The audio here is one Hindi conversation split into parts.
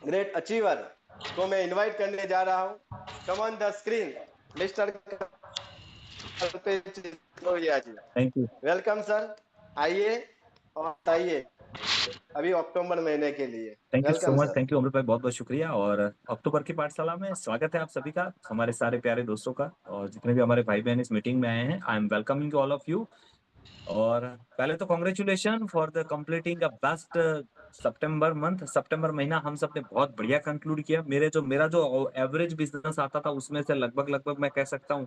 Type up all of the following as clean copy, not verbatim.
ग्रेट अचीवर को मैं इनवाइट करने जा रहा हूँ। Come on the screen mister Kalpesh Sisodiya ji. Thank you. Welcome sir. आइए और आइए अभी अक्टूबर महीने के लिए। Thank you so welcome much. Sir. Thank you Amrit भाई, बहुत बहुत शुक्रिया। और अक्टूबर की पाठशाला में स्वागत है आप सभी का, हमारे सारे प्यारे दोस्तों का, और जितने भी हमारे भाई बहन इस मीटिंग में आए हैं। I am welcoming all of you. और पहले तो congratulation for the completing a best September month. सितंबर महीना हम सब ने बहुत बढ़िया कंक्लूड किया। मेरा जो एवरेज बिजनेस आता था उसमें से लगभग लगभग मैं कह सकता हूँ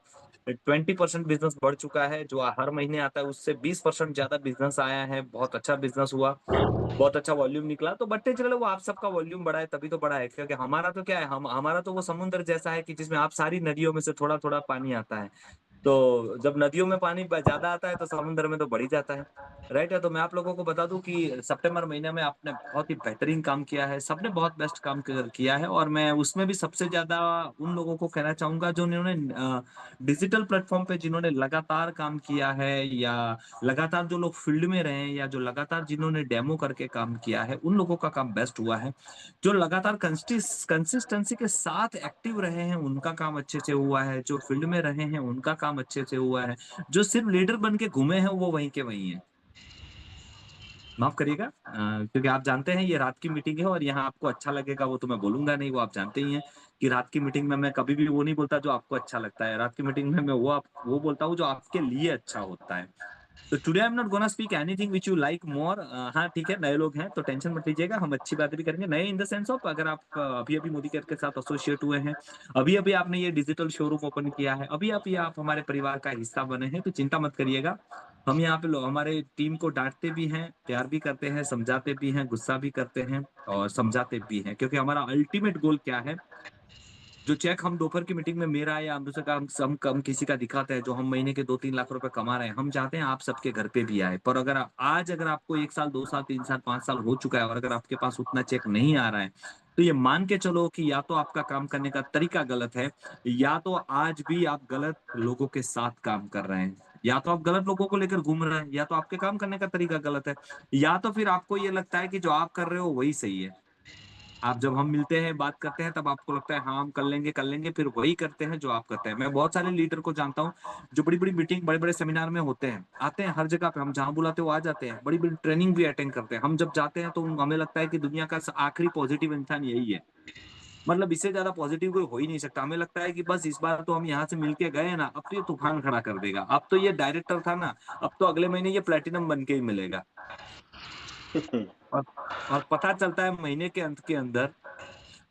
20% बिजनेस बढ़ चुका है। जो हर महीने आता है उससे 20% ज्यादा बिजनेस आया है। बहुत अच्छा बिजनेस हुआ, बहुत अच्छा वॉल्यूम निकला। तो बट्टे चलो, वो आप सबका वॉल्यूम बढ़ा है तभी तो बढ़ा है, क्योंकि हमारा तो क्या है, हम हमारा तो वो समुद्र जैसा है कि जिसमें आप सारी नदियों में से थोड़ा थोड़ा पानी आता है। तो जब नदियों में पानी ज्यादा आता है तो समुद्र में तो बढ़ ही जाता है। राइट है। तो मैं आप लोगों को बता दूं कि सितंबर महीने में आपने बहुत ही बेहतरीन काम किया है, सबने बहुत बेस्ट काम किया है। और मैं उसमें भी सबसे ज्यादा उन लोगों को कहना चाहूंगा जो उन्होंने डिजिटल प्लेटफॉर्म पे जिन्होंने लगातार काम किया है, या लगातार जो लोग फील्ड में रहे हैं, या जो लगातार जिन्होंने डेमो करके काम किया है, उन लोगों का काम बेस्ट हुआ है। जो लगातार कंसिस्टेंसी के साथ एक्टिव रहे हैं उनका काम अच्छे से हुआ है। जो फील्ड में रहे हैं उनका काम अच्छे से हुआ है। जो सिर्फ लीडर बन के घूमे हैं वो वहीं के वहीं है। माफ करिएगा, क्योंकि आप जानते हैं ये रात की मीटिंग है और यहाँ आपको अच्छा लगेगा वो तो मैं बोलूंगा नहीं। वो आप जानते ही हैं कि रात की मीटिंग में मैं कभी भी वो नहीं बोलता जो आपको अच्छा लगता है। रात की मीटिंग में मैं वो बोलता हूँ जो आपके लिए अच्छा होता है। तो today I am not gonna speak anything which you like more. हाँ ठीक है, नए लोग हैं तो टेंशन मत लीजिएगा, हम अच्छी बातें भी करेंगे। नए इन द सेंस ऑफ, अगर आप अभी अभी मोदी केयर के साथ एसोसिएट हुए हैं, अभी अभी आपने ये डिजिटल शोरूम ओपन किया है, अभी अभी आप हमारे परिवार का हिस्सा बने हैं, तो चिंता मत करिएगा। हम यहाँ पे हमारे टीम को डांटते भी हैं, प्यार भी करते हैं, समझाते भी हैं, गुस्सा भी करते हैं और समझाते भी हैं। क्योंकि हमारा अल्टीमेट गोल क्या है, जो चेक हम दोपहर की मीटिंग में मेरा या दूसरे का हम कम किसी का दिखाते हैं, जो हम महीने के 2-3 लाख रुपए कमा रहे हैं, हम चाहते हैं आप सबके घर पे भी आए। पर अगर आपको 1 साल 2 साल 3 साल 5 साल हो चुका है और अगर आपके पास उतना चेक नहीं आ रहा है, तो ये मान के चलो कि या तो आपका काम करने का तरीका गलत है, या तो आज भी आप गलत लोगों के साथ काम कर रहे हैं, या तो आप गलत लोगों को लेकर घूम रहे हैं, या तो आपके काम करने का तरीका गलत है, या तो फिर आपको ये लगता है कि जो आप कर रहे हो वही सही है। आप जब हम मिलते हैं बात करते हैं तब आपको लगता है हाँ हम कर लेंगे, फिर वही करते हैं जो आप करते हैं। मैं बहुत सारे लीडर को जानता हूँ जो बड़ी बड़ी मीटिंग, बड़े बड़े सेमिनार में होते हैं, आते हैं हर जगह पे, हम जहां बुलाते हो आ जाते हैं, बड़ी बड़ी ट्रेनिंग भी अटेंड करते हैं। हम जब जाते हैं तो हमें लगता है कि दुनिया का आखिरी पॉजिटिव इंसान यही है। मतलब इससे ज्यादा पॉजिटिव कोई हो ही नहीं सकता। हमें लगता है कि बस इस बार तो हम यहाँ से मिलके गए ना, अब तो ये तूफान खड़ा कर देगा, अब तो ये डायरेक्टर था ना, अब तो अगले महीने ये प्लेटिनम बन के ही मिलेगा। और, और पता चलता है महीने के अंत के अंदर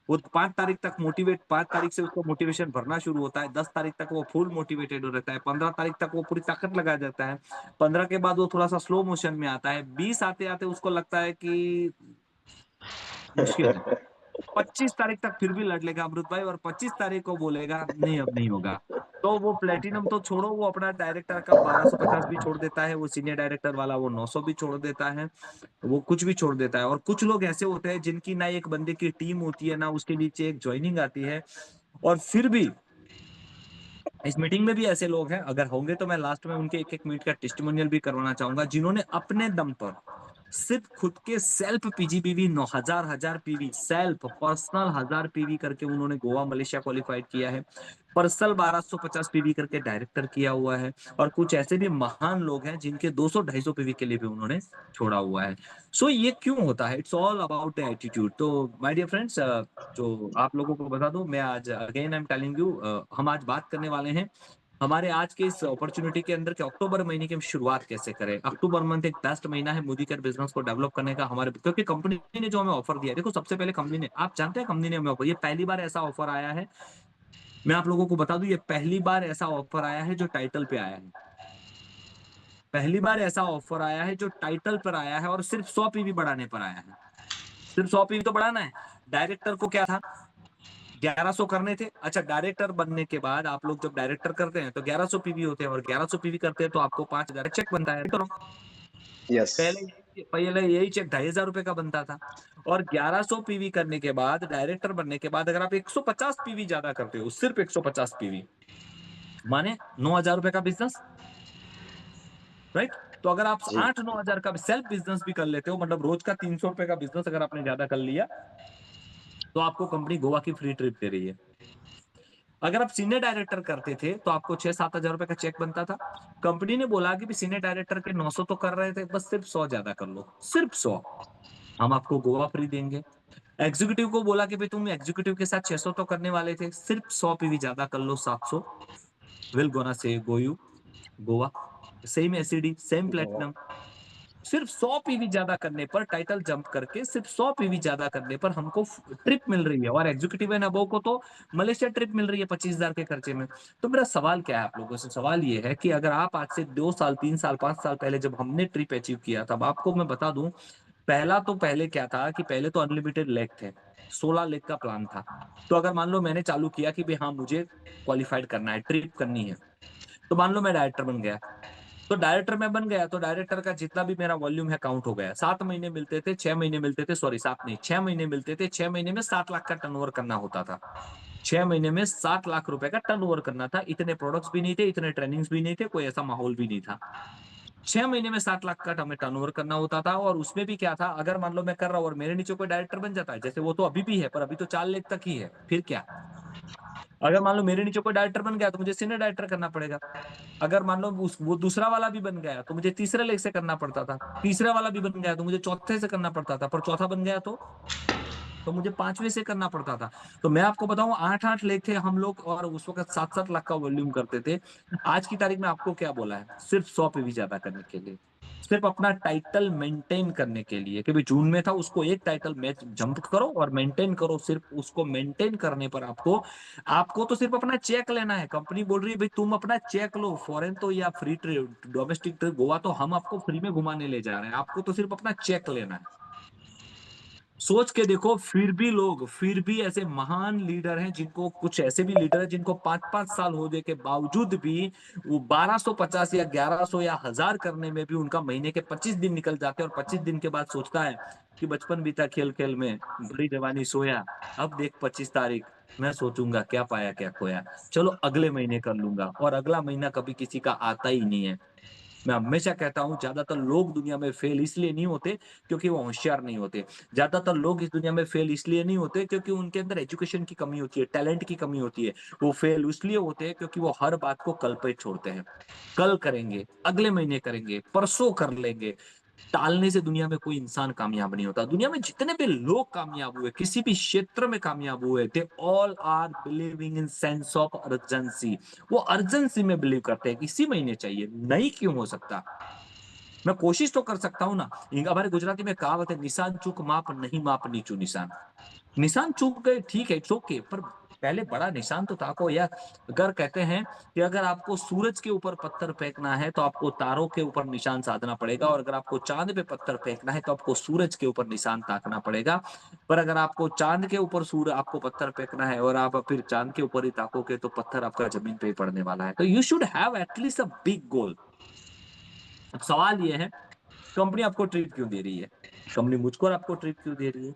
वो 5 तारीख तक मोटिवेट, 5 तारीख से उसको मोटिवेशन भरना शुरू होता है, 10 तारीख तक वो फुल मोटिवेटेड हो रहता है, 15 तारीख तक वो पूरी ताकत लगा जाता है, 15 के बाद वो थोड़ा सा स्लो मोशन में आता है, 20 आते आते उसको लगता है कि मुश्किल है, 25 तारीख तक फिर भी लड़ लेगा अमृत भाई, और 25 तारीख को बोलेगा नहीं अब नहीं होगा। तो वो प्लेटिनम तो छोड़ो, वो अपना डायरेक्टर का 1250 भी छोड़ देता है, वो सीनियर डायरेक्टर वाला वो 900 भी छोड़ देता है, वो कुछ भी छोड़ देता है। और कुछ लोग ऐसे होते हैं जिनकी ना एक बंदे की टीम होती है ना उसके नीचे एक ज्वाइनिंग आती है, और फिर भी इस मीटिंग में भी ऐसे लोग हैं, अगर होंगे तो मैं लास्ट में उनके एक एक मिनट का टेस्टिमोनियल भी करवाना चाहूंगा, जिन्होंने अपने दम पर सिर्फ खुद के self PGPV 9,000 PV self personal 1,000 PV करके उन्होंने गोवा मलेशिया क्वालिफाइड किया है, पर्सनल 1250 पीवी करके डायरेक्टर किया हुआ है, और कुछ ऐसे भी महान लोग हैं जिनके 200-250 पीवी के लिए भी उन्होंने छोड़ा हुआ है। सो ये क्यों होता है, it's all about the attitude. तो माय डियर फ्रेंड्स, जो आप लोगों को बता दूं, मैं आज again I am telling you, हम आज बात करने वाले हैं हमारे आज के इस अपॉर्चुनिटी के अंदर कि अक्टूबर महीने की हम शुरुआत कैसे करें। अक्टूबर मंथ एक बेस्ट महीना है मोदी केयर बिजनेस को डेवलप करने का हमारे, क्योंकि कंपनी ने जो हमें ऑफर दिया है, देखो सबसे पहले कंपनी ने, आप जानते हैं कंपनी ने हमें ऑफर, ये पहली बार ऐसा ऑफर आया है, मैं आप लोगों को बता दूं ये पहली बार ऐसा ऑफर आया है जो टाइटल पे आया है, पहली बार ऐसा ऑफर आया है जो टाइटल पर आया है और सिर्फ 100 पीवी बढ़ाने पर आया है। सिर्फ 100 पीवी तो बढ़ाना है। डायरेक्टर को क्या था, 1100 करने थे। अच्छा, डायरेक्टर बनने के बाद आप लोग जब डायरेक्टर करते हैं तो 1100 पीवी होते हैं, और 1100 पीवी करते हैं तो आपको 5,000 चेक बनता है। तो यस। पहले यही चेक 2,500 रुपए का बनता था, और 1100 पीवी करने के बाद, डायरेक्टर बनने के बाद, अगर आप 150 पीवी ज्यादा करते हो, सिर्फ 150 पीवी माने 9,000 रुपए का बिजनेस, राइट। तो अगर आप जी। 8-9 हजार का सेल्फ बिजनेस भी कर लेते हो, मतलब रोज का 300 रुपए का बिजनेस अगर आपने ज्यादा कर लिया, तो आपको कंपनी गोवा की फ्री ट्रिप दे रही है। अगर आप सीनियर डायरेक्टर करते थे तो आपको 6-7 हजार रुपए का चेक बनता था। कंपनी ने बोला कि भी सीनियर डायरेक्टर के 900 तो कर रहे थे, बस सिर्फ 100 ज्यादा कर लो, सिर्फ 100, हम आपको गोवा फ्री देंगे। एग्जीक्यूटिव को बोला कि भाई तुम एग्जीक्यूटिव के साथ 600 तो करने वाले थे, सिर्फ 100 पीवी ज्यादा कर लो, 700, will gonna say go you Goa, same ACD same Goa. Platinum. सिर्फ 100 पीवी ज्यादा करने पर, टाइटल जंप करके सिर्फ 100 पीवी ज्यादा करने पर हमको ट्रिप मिल रही है, और एग्जीक्यूटिव एंड अबव को तो मलेशिया ट्रिप मिल रही है 25,000 के खर्चे में। तो मेरा सवाल क्या है आप लोगों से, सवाल ये है कि अगर आप आज से 2 साल 3 साल 5 साल पहले जब हमने ट्रिप अचीव किया, तब आपको मैं बता दूं, पहले क्या था कि पहले तो अनलिमिटेड लेग थे, 16 लेग का प्लान था। तो अगर मान लो मैंने चालू किया कि भाई हाँ मुझे क्वालिफाइड करना है, ट्रिप करनी है, तो मान लो मैं डायरेक्टर बन गया, तो डायरेक्टर में बन गया, तो डायरेक्टर का जितना भी मेरा वॉल्यूम है काउंट हो गया। 7 महीने मिलते थे, 6 महीने मिलते थे, सॉरी 7 नहीं 6 महीने मिलते थे, 6 महीने में 7 लाख का टर्नओवर करना होता था। 6 महीने में 7 लाख रुपए का टर्नओवर करना था। इतने प्रोडक्ट्स भी नहीं थे, इतने ट्रेनिंग्स भी नहीं थे, कोई ऐसा माहौल भी नहीं था। 6 महीने में 7 लाख का हमें टर्नओवर करना होता था। और उसमें भी क्या था, अगर मान लो मैं कर रहा हूँ और मेरे नीचे कोई डायरेक्टर बन जाता है, जैसे वो तो अभी भी है, पर अभी तो 4 लाख तक ही है, फिर क्या, अगर मान लो मेरे नीचे कोई डायरेक्टर बन गया तो मुझे सीनियर डायरेक्टर करना पड़ेगा। अगर मान लो वो दूसरा वाला भी बन गया तो मुझे तीसरे लेग से करना पड़ता था, तीसरा वाला भी बन गया तो मुझे चौथे से करना पड़ता था, पर चौथा बन गया तो मुझे 5वें से करना पड़ता था। तो मैं आपको बताऊं, 8-8 लेग थे हम लोग, और उस वक्त 7-7 लाख का वॉल्यूम करते थे। आज की तारीख में आपको क्या बोला है, सिर्फ 100 पे भी ज्यादा करने के लिए, सिर्फ अपना टाइटल मेंटेन करने के लिए, कि भाई जून में था उसको एक टाइटल मैच जंप करो और मेंटेन करो। सिर्फ उसको मेंटेन करने पर आपको आपको तो सिर्फ अपना चेक लेना है। कंपनी बोल रही है भाई तुम अपना चेक लो, फॉरेन तो या free trip, domestic trip Goa तो हम आपको फ्री में घुमाने ले जा रहे हैं, आपको तो सिर्फ अपना चेक लेना है। सोच के देखो, फिर भी ऐसे महान लीडर हैं, जिनको कुछ ऐसे भी लीडर हैं जिनको 5-5 साल होने के बावजूद भी वो 1250 या 1100 या 1000 करने में भी उनका महीने के 25 दिन निकल जाते हैं, और 25 दिन के बाद सोचता है कि बचपन बीता खेल खेल में, बड़ी जवानी सोया, अब देख 25 तारीख, मैं सोचूंगा क्या पाया क्या खोया, चलो अगले महीने कर लूंगा। और अगला महीना कभी किसी का आता ही नहीं है। मैं हमेशा कहता हूं, ज्यादातर लोग दुनिया में फेल इसलिए नहीं होते क्योंकि वो होशियार नहीं होते। ज्यादातर लोग इस दुनिया में फेल इसलिए नहीं होते क्योंकि उनके अंदर एजुकेशन की कमी होती है, टैलेंट की कमी होती है। वो फेल इसलिए होते हैं क्योंकि वो हर बात को कल पे छोड़ते हैं। कल करेंगे, अगले महीने करेंगे, परसों कर लेंगे। टालने से दुनिया में कोई इंसान कामयाब नहीं होता। दुनिया में जितने भी लोग कामयाब हुए, किसी भी क्षेत्र में कामयाब हुए, they all are believing in sense of urgency. वो अर्जेंसी में बिलीव करते हैं कि इसी महीने चाहिए, नहीं क्यों हो सकता, मैं कोशिश तो कर सकता हूं ना। हमारे गुजराती में कहावत है, निशान चूक माप नहीं, माप नीचू निशान। निशान चूक गए ठीक है, इट्स ओके, पर पहले बड़ा निशान तो ताको यार। अगर कहते हैं कि अगर आपको सूरज के ऊपर पत्थर फेंकना है तो आपको तारों के ऊपर निशान साधना पड़ेगा, और अगर आपको चांद पे पत्थर फेंकना है तो आपको सूरज के ऊपर निशान ताकना पड़ेगा। पर अगर आपको चांद के ऊपर सूर्य आपको पत्थर फेंकना है और आप फिर चांद के ऊपर ही ताकोगे तो पत्थर आपका जमीन पे ही पड़ने वाला है। तो you should have at least a big goal. अब सवाल ये है, कंपनी आपको ट्रीट क्यों दे रही है, कंपनी मुझको और आपको ट्रीट क्यों दे रही है?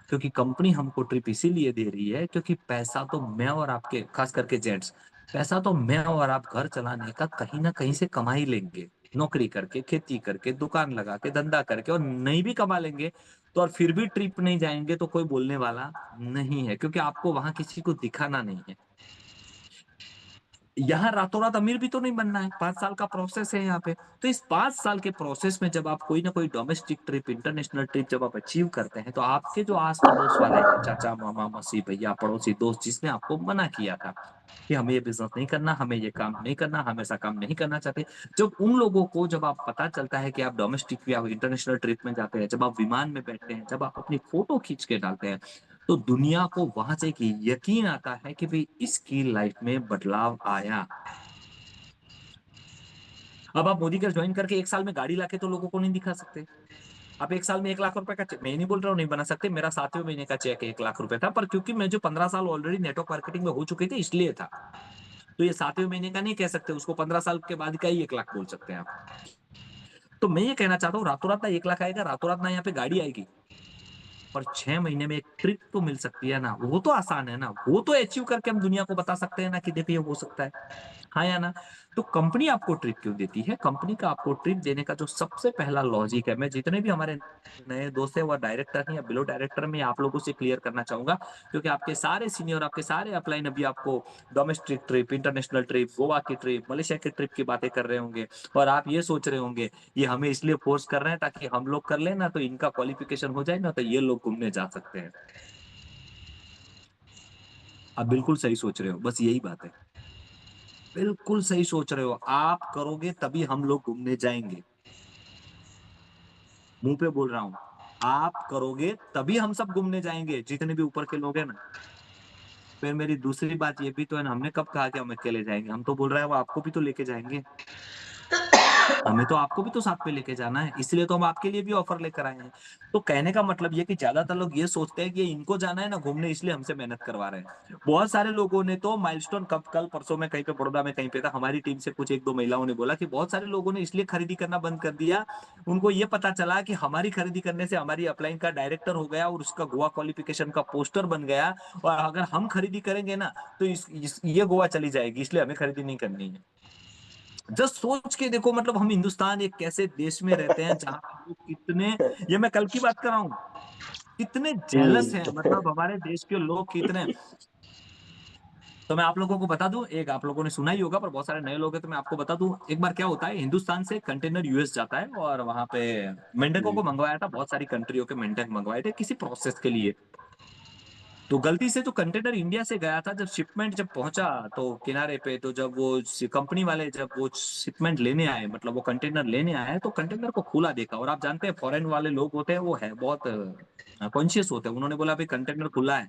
क्योंकि कंपनी हमको ट्रिप इसीलिए दे रही है क्योंकि पैसा तो मैं और आपके, खास करके जेंट्स, पैसा तो मैं और आप घर चलाने का कहीं ना कहीं से कमा ही लेंगे। नौकरी करके, खेती करके, दुकान लगा के, धंधा करके, और नहीं भी कमा लेंगे तो, और फिर भी ट्रिप नहीं जाएंगे तो कोई बोलने वाला नहीं है, क्योंकि आपको वहां किसी को दिखाना नहीं है। यहाँ रातों रात अमीर भी तो नहीं बनना है, 5 साल का प्रोसेस है यहाँ पे। तो इस 5 साल के प्रोसेस में जब आप कोई ना कोई डोमेस्टिक ट्रिप, इंटरनेशनल ट्रिप जब आप अचीव करते हैं, तो आपके जो आस पड़ोस वाले हैं, चाचा मामा मौसी भैया पड़ोसी दोस्त, जिसने आपको मना किया था कि हमें ये बिजनेस नहीं करना, हमें ये काम नहीं करना, हम ऐसा काम नहीं करना चाहते, जब उन लोगों को जब आप पता चलता है कि आप डोमेस्टिक या इंटरनेशनल ट्रिप में जाते हैं, जब आप विमान में बैठते हैं, जब आप अपनी फोटो खींच के डालते हैं, तो दुनिया को वहां से एक यकीन आता है कि भाई इसकी लाइफ में बदलाव आया। अब आप मोदी का ज्वाइन करके 1 साल में गाड़ी लाके तो लोगों को नहीं दिखा सकते। आप 1 साल में 1 लाख रुपए का चेक, मैं नहीं बोल रहा हूँ नहीं बना सकते, मेरा 7वें महीने का चेक 1 लाख रुपए था, पर क्योंकि मैं जो 15 साल ऑलरेडी नेटवर्क मार्केटिंग में हो चुके थे इसलिए था। तो ये 7वें महीने का नहीं कह सकते, उसको 15 साल के बाद का ही 1 लाख बोल सकते हैं आप। तो मैं ये कहना चाहता हूँ, रातों रात ना 1 लाख आएगा, रातों रात ना यहाँ पे गाड़ी आएगी, पर 6 महीने में एक ट्रिप तो मिल सकती है ना, वो तो आसान है ना, वो तो अचीव करके हम दुनिया को बता सकते हैं ना कि देखिए हो सकता है। हाँ या ना? तो कंपनी आपको ट्रिप क्यों देती है? कंपनी का आपको ट्रिप देने का जो सबसे पहला लॉजिक है, मैं जितने भी हमारे नए दोस्त हैं, वो डायरेक्टर हैं या बिलो डायरेक्टर में आप लोगों से क्लियर करना चाहूंगा, क्योंकि आपके सारे सीनियर, आपके सारे अपलाइन अभी आपको domestic trip, international trip, Goa की ट्रिप, मलेशिया की ट्रिप की बातें कर रहे होंगे, और आप ये सोच रहे होंगे ये हमें इसलिए फोर्स कर रहे हैं ताकि हम लोग कर लें ना, तो इनका क्वालिफिकेशन हो जाए ना, तो ये लोग घूमने जा सकते हैं। आप बिल्कुल सही सोच रहे हो, बस यही बात है। बिल्कुल सही सोच रहे हो, आप करोगे तभी हम लोग घूमने जाएंगे। मुंह पे बोल रहा हूँ, आप करोगे तभी हम सब घूमने जाएंगे, जितने भी ऊपर के लोग हैं ना। फिर मेरी दूसरी बात ये भी तो है ना, हमने कब कहा कि हम अकेले जाएंगे? हम तो बोल रहे हैं वो आपको भी तो लेके जाएंगे। हमें तो आपको भी तो साथ में लेके जाना है, इसलिए तो हम आपके लिए भी ऑफर लेकर आए हैं। तो कहने का मतलब ये कि ज्यादातर लोग ये सोचते हैं कि इनको जाना है ना घूमने, इसलिए हमसे मेहनत करवा रहे हैं। बहुत सारे लोगों ने तो माइलस्टोन, कब कल परसों में कहीं पे बड़ौदा में कहीं पे था, हमारी टीम से कुछ एक दो महिलाओं ने बोला कि बहुत सारे लोगों ने इसलिए खरीदी करना बंद कर दिया, उनको ये पता चला कि हमारी खरीदी करने से हमारी अपलाइन का डायरेक्टर हो गया और उसका गोवा क्वालिफिकेशन का पोस्टर बन गया, और अगर हम खरीदी करेंगे ना तो ये गोवा चली जाएगी, इसलिए हमें खरीदी नहीं करनी है। जस्ट सोच के देखो, मतलब हम हिंदुस्तान एक कैसे देश में रहते हैं जहां पे लोग कितने, ये मैं कल की बात कर रहा हूँ, कितने जेलस हैं, मतलब हमारे देश के लोग कितने। तो मैं आप लोगों को बता दूं, एक आप लोगों ने सुना ही होगा पर बहुत सारे नए लोग हैं, तो मैं आपको बता दूं एक बार क्या होता है। हिंदुस्तान से कंटेनर यूएस जाता है, और वहां पे मेंढकों को जी मंगवाया था, बहुत सारी कंट्रियों के मेंढक मंगवाए थे किसी प्रोसेस के लिए। तो गलती से जो कंटेनर इंडिया से गया था, जब शिपमेंट जब पहुंचा तो किनारे पे, तो जब वो कंपनी वाले जब वो शिपमेंट लेने आए, मतलब वो कंटेनर लेने आए, तो कंटेनर को खुला देखा। और आप जानते हैं फॉरेन वाले लोग होते हैं, वो है बहुत कॉन्शियस होते हैं। उन्होंने बोला भाई कंटेनर खुला है,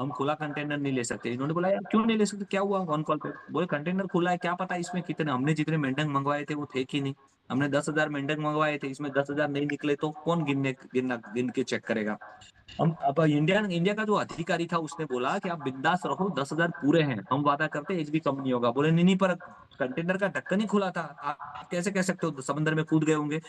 हम खुला कंटेनर नहीं ले सकते। इन्होंने बोला यार क्यों नहीं ले सकते, क्या हुआ? ऑन कॉल पे बोले कंटेनर खुला है, क्या पता इसमें कितने, हमने जितने मेंढक मंगवाए थे वो थे कि नहीं। हमने 10,000 मेंढक मंगवाए थे, इसमें 10,000 नहीं निकले, तो कौन गिन के चेक करेगा? हम अब इंडिया का जो अधिकारी था उसने बोला कि आप बिंदास रहो, 10,000 पूरे हैं, हम वादा करते हैं एक भी कम नहीं होगा। बोले नहीं नहीं, पर कंटेनर का ढक्कन ही खुला था, आप कैसे कह सकते हो? समंदर में कूद गए होंगे।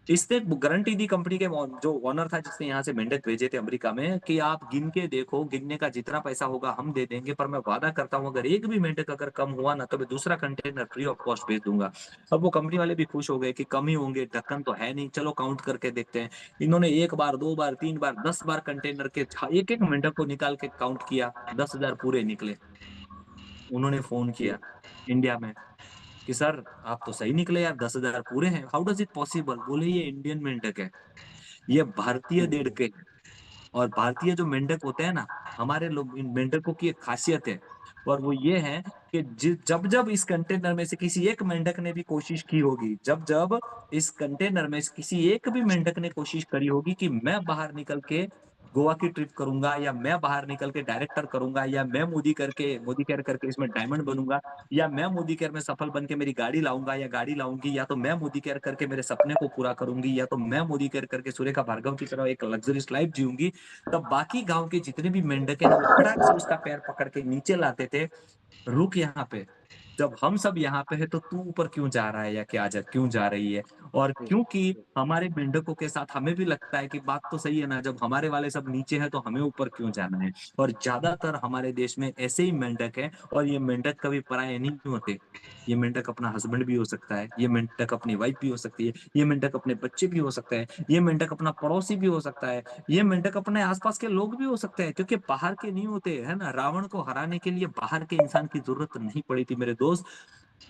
इसने गारंटी दी कंपनी के जो ओनर था, जिसने यहाँ से मेंढक भेजे थे अमेरिका में, कि आप गिन के देखो, गिनने का जितना पैसा होगा हम दे देंगे, पर मैं वादा करता हूँ अगर एक भी मेंढक अगर कम हुआ ना, तो मैं दूसरा कंटेनर फ्री ऑफ कॉस्ट भेज दूंगा। अब वो कंपनी वाले भी खुश हो गए कि कम ही होंगे, ढक्कन तो है नहीं, चलो काउंट करके देखते हैं। इन्होंने एक बार, दो बार, तीन बार, 10 बार कंटेनर के एक एक मेंढक को निकाल के काउंट किया, 10,000 पूरे निकले। उन्होंने फोन किया इंडिया में कि सर आप तो सही निकले यार, 10,000 पूरे हैं, हाउ डज इट पॉसिबल? बोले ये इंडियन मेंढक है, ये भारतीय देड़के हैं। और भारतीय जो मेंढक होते हैं ना, हमारे लोग, इन मेंढकों की एक खासियत है, और वो ये है कि जब जब इस कंटेनर में से किसी एक मेंढक ने भी कोशिश की होगी, जब जब इस कंटेनर में से किसी एक भी मेंढक ने कोशिश करी होगी कि मैं बाहर निकल के गोवा की ट्रिप करूंगा, या मैं बाहर निकल के डायरेक्टर करूंगा, या मैं मोदी केयर करके इसमें डायमंड बनूंगा, या मैं मोदी केयर में सफल बन के मेरी गाड़ी लाऊंगा या गाड़ी लाऊंगी, या तो मैं मोदी केयर करके मेरे सपने को पूरा करूंगी, या तो मैं मोदी केयर करके सुरेखा भार्गव की तरह एक लग्जरियस लाइफ जीऊंगी, तब बाकी गांव के जितने भी मेंढक है ना, वो फटाक से उसका पैर पकड़ के नीचे लाते थे, रुक यहाँ पे, जब हम सब यहाँ पे है तो तू ऊपर क्यों जा रहा है, या क्या जा क्यों जा रही है? और क्योंकि हमारे मेंढकों के साथ हमें भी लगता है कि बात तो सही है ना, जब हमारे वाले सब नीचे है तो हमें ऊपर क्यों जाना है? और ज्यादातर हमारे देश में ऐसे ही मेंढक है, और ये मेंढक कभी पराये नहीं होते। ये मेंढक अपना हस्बैंड भी हो सकता है, ये मेंढक अपनी वाइफ भी हो सकती है, ये मेंढक अपने बच्चे भी हो सकता है, ये मेंढक अपना पड़ोसी भी हो सकता है, ये मेंढक अपने आसपास के लोग भी हो सकते हैं, क्योंकि बाहर के नहीं होते है ना। रावण को हराने के लिए बाहर के इंसान की जरूरत नहीं पड़ी थी मेरे दोस्त,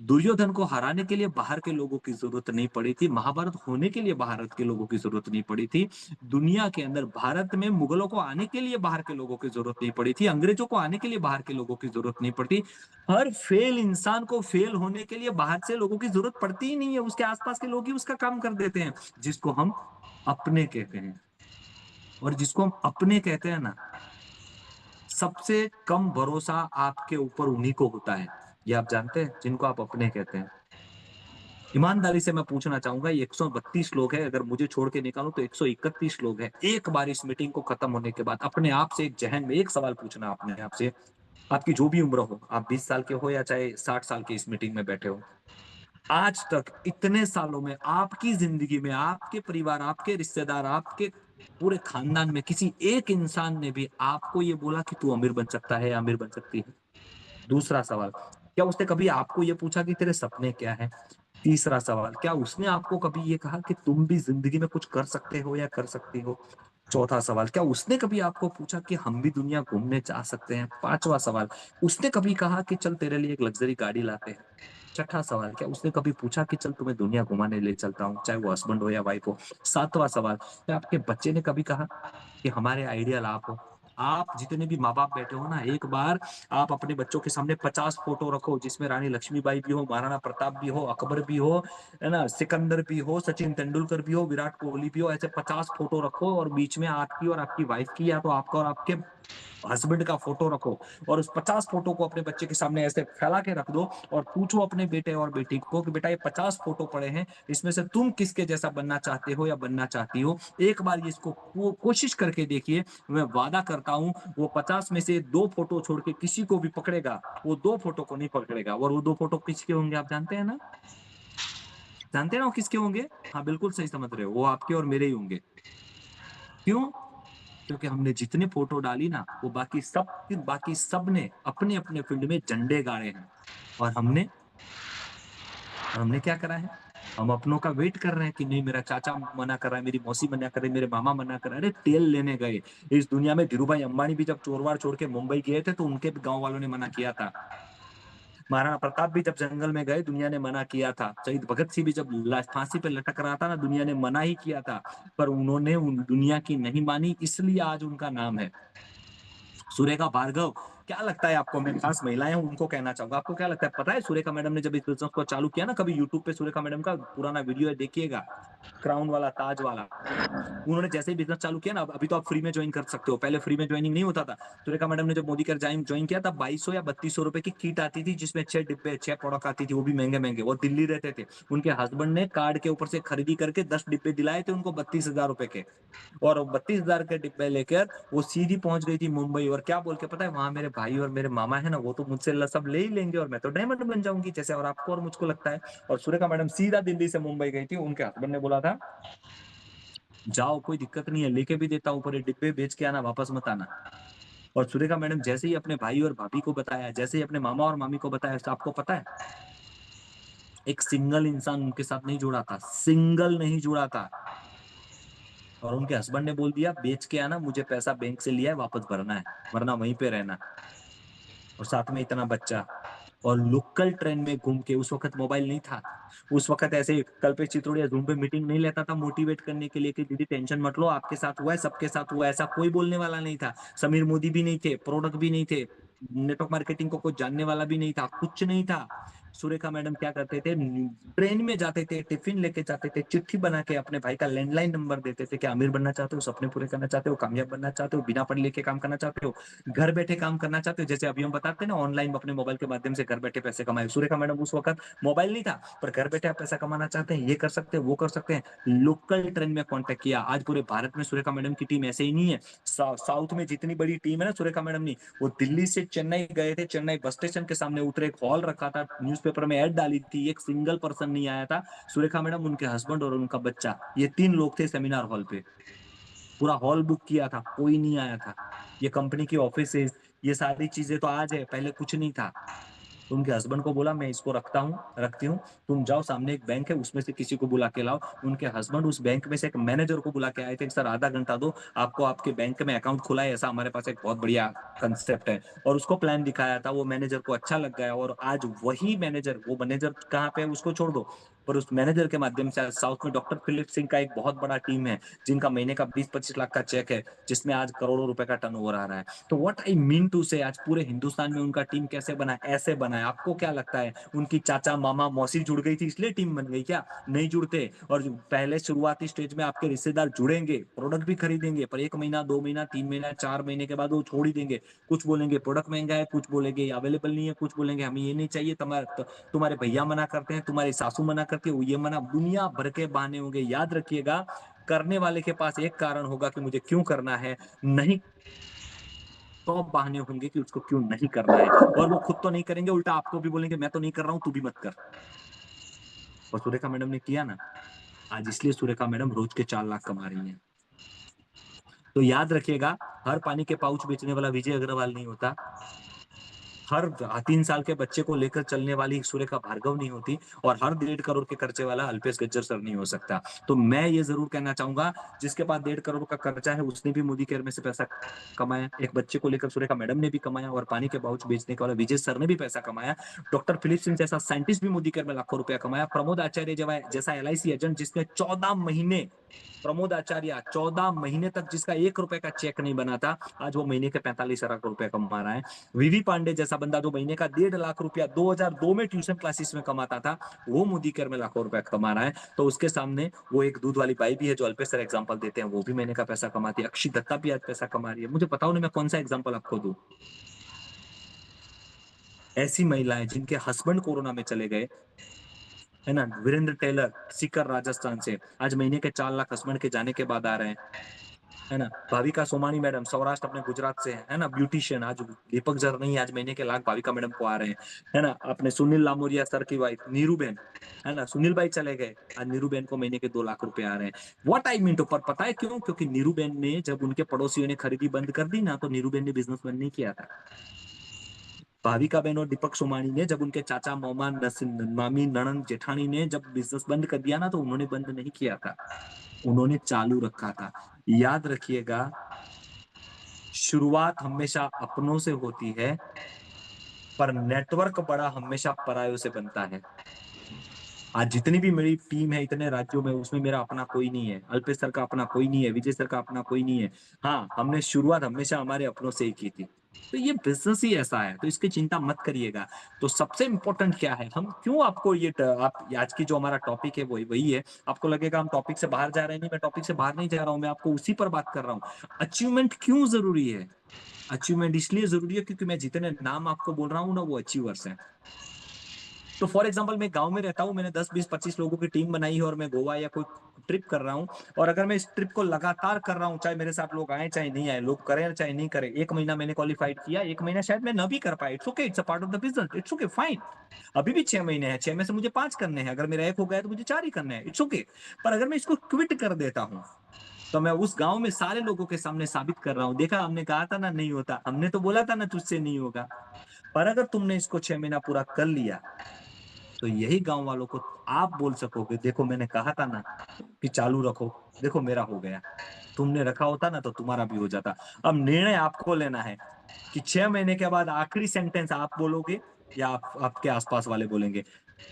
दुर्योधन को हराने के लिए बाहर के लोगों की जरूरत नहीं पड़ी थी, महाभारत होने के लिए भारत के लोगों की जरूरत नहीं पड़ी थी, दुनिया के अंदर भारत में मुगलों को आने के लिए बाहर के लोगों की जरूरत नहीं पड़ी थी, अंग्रेजों को आने के लिए बाहर के लोगों की जरूरत नहीं पड़ती। हर फेल इंसान को फेल होने के लिए बाहर से लोगों की जरूरत पड़ती ही नहीं है, उसके आसपास के लोग ही उसका काम कर देते हैं, जिसको हम अपने कहते हैं। और जिसको हम अपने कहते हैं ना, सबसे कम भरोसा आपके ऊपर उन्हीं को होता है, ये आप जानते हैं, जिनको आप अपने कहते हैं। ईमानदारी से मैं पूछना चाहूंगा, ये 132 लोग हैं, अगर मुझे छोड़ के निकालो तो 131 लोग हैं। एक बार इस मीटिंग को खत्म होने के बाद अपने आप से एक जहन में एक सवाल पूछना, अपने आप से, आपकी जो भी उम्र हो, आप 20 साल के हो या चाहे 60 साल के इस मीटिंग में बैठे हो, आज तक इतने सालों में आपकी जिंदगी में आपके परिवार, आपके रिश्तेदार, आपके पूरे खानदान में किसी एक इंसान ने भी आपको ये बोला कि तू अमीर बन सकता है या अमीर बन सकती है? दूसरा सवाल, क्या उसने कभी आपको ये पूछा कि तेरे सपने क्या है? तीसरा सवाल, क्या उसने आपको कभी ये कहा कि तुम भी जिंदगी में कुछ कर सकते हो या कर सकती हो? चौथा सवाल, क्या उसने कभी आपको पूछा कि हम भी दुनिया घूमने जा सकते हैं? पांचवा सवाल, उसने कभी कहा कि चल तेरे लिए एक लग्जरी गाड़ी लाते हैं? छठा सवाल, क्या उसने कभी पूछा कि चल तुम्हें दुनिया घुमाने ले चलता हूँ, चाहे वो हस्बैंड हो या वाइफ हो? सातवां सवाल, क्या आपके बच्चे ने कभी कहा कि हमारे आइडियल आप हो? आप जितने भी माँ बाप बैठे हो ना, एक बार आप अपने बच्चों के सामने 50 फोटो रखो, जिसमें रानी लक्ष्मीबाई भी हो, महाराणा प्रताप भी हो, अकबर भी हो, है ना, सिकंदर भी हो, सचिन तेंदुलकर भी हो, विराट कोहली भी हो, ऐसे 50 फोटो रखो और बीच में आपकी और आपकी वाइफ की, या तो आपका और आपके हस्बैंड का फोटो रखो, और उस 50 फोटो को अपने बच्चे के सामने ऐसे फैला के रख दो और पूछो अपने बेटे और बेटी को कि बेटा ये 50 फोटो पड़े हैं, इसमें से तुम किसके जैसा बनना चाहते हो या बनना चाहती हो? एक बार ये इसको कोशिश करके देखिए, मैं वादा करता हूं वो 50 में से 2 फोटो छोड़ के किसी को भी पकड़ेगा, वो 2 फोटो को नहीं पकड़ेगा। और वो 2 फोटो किसके होंगे आप जानते हैं ना? जानते हैं ना वो किसके होंगे? हाँ बिल्कुल सही समझ रहे हो, वो आपके और मेरे ही होंगे। क्यों? क्योंकि हमने जितने फोटो डाली ना, वो बाकी सब ने अपने अपने फील्ड में झंडे गाड़े हैं, और हमने क्या करा है? हम अपनों का वेट कर रहे हैं कि नहीं मेरा चाचा मना कर रहा है, मेरी मौसी मना कर रही है, मेरे मामा मना कर रहा है। अरे तेल लेने गए इस दुनिया में, धीरू भाई अंबानी भी जब चोरवाड़ छोड़ के मुंबई गए थे तो उनके भी गांव वालों ने मना किया था। महाराणा प्रताप भी जब जंगल में गए, दुनिया ने मना किया था। शहीद भगत सिंह भी जब फांसी पे लटक रहा था ना, दुनिया ने मना ही किया था। पर उन्होंने उन दुनिया की नहीं मानी, इसलिए आज उनका नाम है सुरेखा भार्गव। क्या लगता है आपको, मैं खास महिलाएं हैं उनको कहना चाहूंगा, आपको क्या लगता है? पता है सुरेखा मैडम ने जब इस बिजनेस को चालू किया ना, कभी यूट्यूब पे सुरेखा मैडम का पुराना वीडियो है, देखिएगा, क्राउन वाला, ताज वाला। उन्होंने जैसे ही बिजनेस चालू किया ना, अभी तो आप फ्री में ज्वाइन कर सकते हो, पहले फ्री में ज्वाइनिंग नहीं होता था। सुरेखा मैडम ने जब मोदी का ज्वाइन किया तब 2200 या 3200 रुपए की किट आती थी, जिसमें 6 डिब्बे 6 प्रोडक्ट आती थी, वो भी महंगे महंगे। वो दिल्ली रहते थे, उनके हस्बैंड ने कार्ड के ऊपर से खरीदी करके 10 डिब्बे दिलाए थे उनको 32,000 रुपए के। और 32,000 के डिब्बे लेकर वो सीधी पहुंच गई थी मुंबई, और क्या बोल के पता है, वहां मेरे भाई और मेरे मामा है ना, वो तो मुझसे सब ले ही लेंगे और मैं तो डायमंड बन जाऊंगी, जैसे और आपको और मुझको लगता है। और सुरेखा मैडम सीधा दिल्ली से मुंबई गई थी, उनके हस्बैंड ने बोला था जाओ कोई दिक्कत नहीं है, लेके भी देता हूँ, पर ये डिब्बे बेच के आना, वापस मत आना। और सुरेखा मैडम जैसे ही अपने भाई और भाभी को बताया, जैसे ही अपने मामा और मामी को बताया, तो आपको पता है एक सिंगल इंसान उनके साथ नहीं जुड़ा था, सिंगल नहीं जुड़ा था। और उनके हस्बैंड ने बोल दिया बेच के आना, मुझे पैसा बैंक से लिया है, वापस भरना है, वरना वहीं पे रहना। और साथ में इतना बच्चा, और लोकल ट्रेन में घूम के, उस वक्त मोबाइल नहीं था, उस वक्त ऐसे कल पे चित्रोड़िया जूम पे मीटिंग नहीं लेता था मोटिवेट करने के लिए कि दीदी टेंशन मत लो, आपके साथ हुआ है, सबके साथ हुआ है, ऐसा कोई बोलने वाला नहीं था। समीर मोदी भी नहीं थे, प्रोडक्ट भी नहीं थे, नेटवर्क मार्केटिंग को कोई जानने वाला भी नहीं था, कुछ नहीं था। सुरेखा मैडम क्या करते थे, ट्रेन में जाते थे, टिफिन लेके जाते थे, चिट्ठी बना के अपने भाई का लैंडलाइन नंबर देते थे, क्या अमीर बनना चाहते हो, सपने पूरे करना चाहते हो, कामयाब बनना चाहते हो, बिना पढ़े लिखे काम करना चाहते हो, घर बैठे काम करना चाहते हो, जैसे अभी हम बताते हैं ना ऑनलाइन अपने मोबाइल के माध्यम से घर बैठे पैसे कमाए। सुरेखा मैडम उस वक्त मोबाइल नहीं था, पर घर बैठे आप पैसा कमाना चाहते हैं, ये कर सकते हैं, वो कर सकते हैं, लोकल ट्रेन में कांटेक्ट किया। आज पूरे भारत में सुरेखा मैडम की टीम ऐसे ही नहीं है। साउथ में जितनी बड़ी टीम है ना सुरेखा मैडम ने, वो दिल्ली से चेन्नई गए थे, चेन्नई बस स्टेशन के सामने उतरे, एक हॉल रखा था, न्यूज़पेपर में ऐड डाली थी, एक सिंगल पर्सन नहीं आया था। सुरेखा मैडम, उनके हस्बैंड और उनका बच्चा, ये 3 लोग थे सेमिनार हॉल पे। पूरा हॉल बुक किया था, कोई नहीं आया था। ये कंपनी की ऑफिस, ये सारी चीजें तो आज है, पहले कुछ नहीं था। तो उनके हस्बैंड को बोला मैं इसको रखती हूँ, तुम जाओ सामने एक बैंक है उसमें से किसी को बुला के लाओ। उनके हस्बैंड उस बैंक में से एक मैनेजर को बुला के आए थे, सर आधा घंटा दो, आपको आपके बैंक में अकाउंट खुला है, ऐसा हमारे पास एक बहुत बढ़िया कंसेप्ट है। और उसको प्लान दिखाया था, वो मैनेजर को अच्छा लग गया, और आज वही मैनेजर, वो मैनेजर कहाँ पे है उसको छोड़ दो, पर उस मैनेजर के माध्यम से आज साउथ में डॉक्टर फिलिप सिंह का एक बहुत बड़ा टीम है, जिनका महीने का 20-25 लाख का चेक है, जिसमें आज करोड़ों रुपए का टर्नओवर आ रहा है। तो व्हाट आई मीन टू से, आज पूरे हिंदुस्तान में उनका टीम कैसे बना है, ऐसे बना है। आपको क्या लगता है उनकी चाचा मामा मौसी जुड़ गई थी इसलिए टीम बन गई क्या? नहीं जुड़ते। और पहले शुरुआती स्टेज में आपके रिश्तेदार जुड़ेंगे, प्रोडक्ट भी खरीदेंगे, पर 1 महीना 2 महीना 3 महीना 4 महीने के बाद वो छोड़ ही देंगे। कुछ बोलेंगे प्रोडक्ट महंगा है, कुछ बोलेंगे अवेलेबल नहीं है, कुछ बोलेंगे हमें ये नहीं चाहिए, तुम्हारे भैया मना करते हैं, तुम्हारी सासू मना करती है, वो ये मना, दुनिया भर के बहाने होंगे। याद रखिएगा, करने वाले के पास एक कारण होगा कि मुझे क्यों करना है, नहीं तो बहाने होंगे कि उसको क्यों नहीं करना है। और वो खुद तो नहीं करेंगे, उल्टा आपको भी बोलेंगे मैं तो नहीं कर रहा हूं, तू भी मत कर। और सुरेखा मैडम ने किया ना, आज इसलिए सुरेखा मैडम रोज के 4 लाख कमा रही हैं। तो याद रखिएगा, हर पानी के पाउच बेचने वाला विजय अग्रवाल नहीं होता, हर 3 साल के बच्चे को लेकर चलने वाली सुरेखा भार्गव नहीं होती, और हर 1.5 करोड़ के खर्चे वाला अल्पेश गज्जर सर नहीं हो सकता। तो मैं ये जरूर कहना चाहूंगा, जिसके पास 1.5 करोड़ का खर्चा है उसने भी मोदी केयर में से पैसा कमाया, एक बच्चे को लेकर सुरेखा मैडम ने भी कमाया, और पानी के पाउच बेचने के वाला विजय सर ने भी पैसा कमाया। डॉक्टर फिलिप सिंह जैसा साइंटिस्ट भी मोदी केयर में लाखों रुपया कमाया। प्रमोद आचार्य जैसा LIC एजेंट जिसने 14 महीने, प्रमोद आचार्य 14 महीने तक जिसका 1 रुपए का चेक नहीं बना था, आज वो महीने के 45 लाख रुपए कमा रहा है। VV पांडे जैसा बंदा जो महीने का 1.5 लाख रुपया 2002 में ट्यूशन क्लासेस में कमाता था, वो मोदी केयर में लाखों रुपया कमा रहा है। तो उसके सामने वो एक दूध वाली बाई भी है जो अल्पेश सर एग्जाम्पल देते हैं, वो भी महीने का पैसा कमाती है। अक्षी दत्ता भी आज पैसा कमा रही है। मुझे बताओ ना, मैं कौन सा एग्जाम्पल आपको दूं? ऐसी महिलाएं जिनके हस्बैंड कोरोना में चले गए, है ना, वीरेंद्र टेलर सीकर राजस्थान से आज महीने के 4 लाख हस्बैंड के जाने के बाद आ रहे हैं, है ना। भाविका सोमानी मैडम सौराष्ट्र अपने गुजरात से है ना, ब्यूटिशियन, आज दीपक जर नहीं, आज महीने के लाख भाविका मैडम को आ रहे हैं, है ना। अपने सुनील लामोरिया सर की वाइफ नीरू बहन, है ना, सुनील भाई चले गए, आज नीरू बहन को महीने के 2 लाख रुपए आ रहे हैं। व्हाट आई मीन टू, पर पता है क्यों? क्योंकि नीरू बहन ने जब उनके पड़ोसियों ने खरीदी बंद कर दी ना, तो नीरू बहन ने बिजनेस बंद नहीं किया था। भाविका बहन और दीपक सोमानी ने जब उनके चाचा मामा मामी नणंद जेठानी ने जब बिजनेस बंद कर दिया ना, तो उन्होंने बंद नहीं किया था, उन्होंने चालू रखा था। याद रखिएगा, शुरुआत हमेशा अपनों से होती है, पर नेटवर्क बड़ा हमेशा परायों से बनता है। आज जितनी भी मेरी टीम है इतने राज्यों में, उसमें मेरा अपना कोई नहीं है, अल्पेश सर का अपना कोई नहीं है, विजय सर का अपना कोई नहीं है। हाँ, हमने शुरुआत हमेशा हमारे अपनों से ही की थी। तो ये बिजनेस ही ऐसा है, तो इसकी चिंता मत करिएगा। तो सबसे इंपॉर्टेंट क्या है, हम क्यों आपको ये आप आज की जो हमारा टॉपिक है वही वही है। आपको लगेगा हम टॉपिक से बाहर जा रहे हैं, नहीं, मैं टॉपिक से बाहर नहीं जा रहा हूँ, मैं आपको उसी पर बात कर रहा हूँ। अचीवमेंट क्यों जरूरी है? अचीवमेंट इसलिए जरूरी है क्योंकि मैं जितने नाम आपको बोल रहा हूँ ना, वो अचीवर्स हैं। तो फॉर एग्जाम्पल, मैं गांव में रहता हूँ, मैंने 10 20 25 लोगों की टीम बनाई है और मैं गोवा या कोई ट्रिप कर रहा हूँ, और अगर मैं इस ट्रिप को लगातार कर रहा हूँ, चाहे मेरे साथ लोग आए चाहे नहीं आए, लोग करें चाहे नहीं करें, 1 महीना मैंने क्वालिफाइड किया, 1 महीना शायद मैं न भी कर पाए, it's okay, it's a part of the business, it's okay, fine. अभी भी 6 महीने हैं, 6 में से मुझे 5 करने हैं, अगर मेरा 1 हो गया तो मुझे 4 ही करने हैं, इट्स ओके। पर अगर मैं इसको क्विट कर देता हूँ, तो मैं उस गांव में सारे लोगों के सामने साबित कर रहा हूँ, देखा हमने कहा था ना नहीं होता, हमने तो बोला था ना तुझसे नहीं होगा। पर अगर तुमने इसको 6 महीना पूरा कर लिया, तो यही गांव वालों को आप बोल सकोगे, देखो मैंने कहा था ना कि चालू रखो, देखो मेरा हो गया। तुमने रखा होता ना तो तुम्हारा भी हो जाता। अब निर्णय आपको लेना है कि 6 महीने के बाद आखिरी सेंटेंस आप बोलोगे या आपके आसपास वाले बोलेंगे।